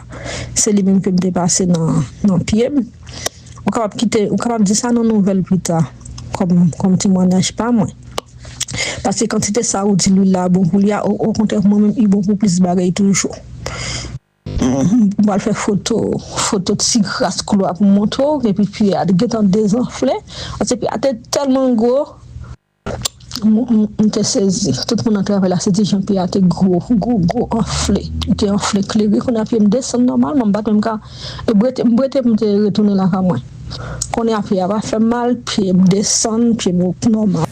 C'est lui même que me dépasse dans pied. On capable dire ça dans nouvelle plus tard, comme témoignage pas moi. Parce que quantité ça ou dit l'huile là, bon pour l'IA, au contraire moi-même, il beaucoup plus bagaille toujours. On va faire photo de si grasse couloir pour montrer, et puis il y a des gens désenflés, parce que il était tellement gros. On t'a saisi. Tout le monde a travaillé là, c'était Jean-Pierre, était gros, enflé. Il était enflé, clairé, qu'on a pu me descendre normalement, pas même cas. Et me retourner là à moi. Qu'on a fait, va faire mal, puis me descendre, puis me normal.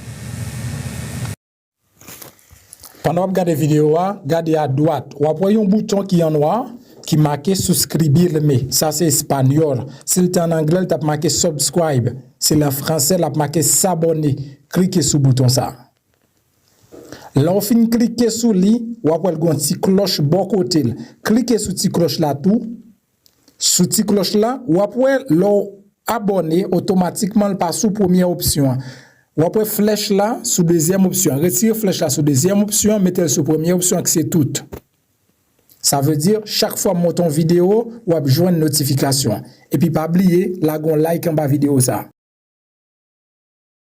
Pendant que vous regardez la vidéo, regardez à droite, vous voyez un bouton qui est en noir, qui marque souscribir, mais ça c'est espagnol. Si c'est en anglais, tu as marqué subscribe. Si c'est en français, tu as marqué s'abonner. Cliquez sur le bouton ça. Là, on finit cliquer sur lui, ou après, il y a une petite cloche bon côté. Cliquez sur cette cloche là tout. Sur cette cloche là, ou après, l'on abonner automatiquement le passe sous première option. Ou après, flèche là, sous deuxième option. Retirez flèche là sous deuxième option, mettez-le sur première option, que c'est tout. Ça veut dire, chaque fois que je monte une vidéo, ou joindre une notification. Et puis, pas oublier, là, on like en bas vidéo ça.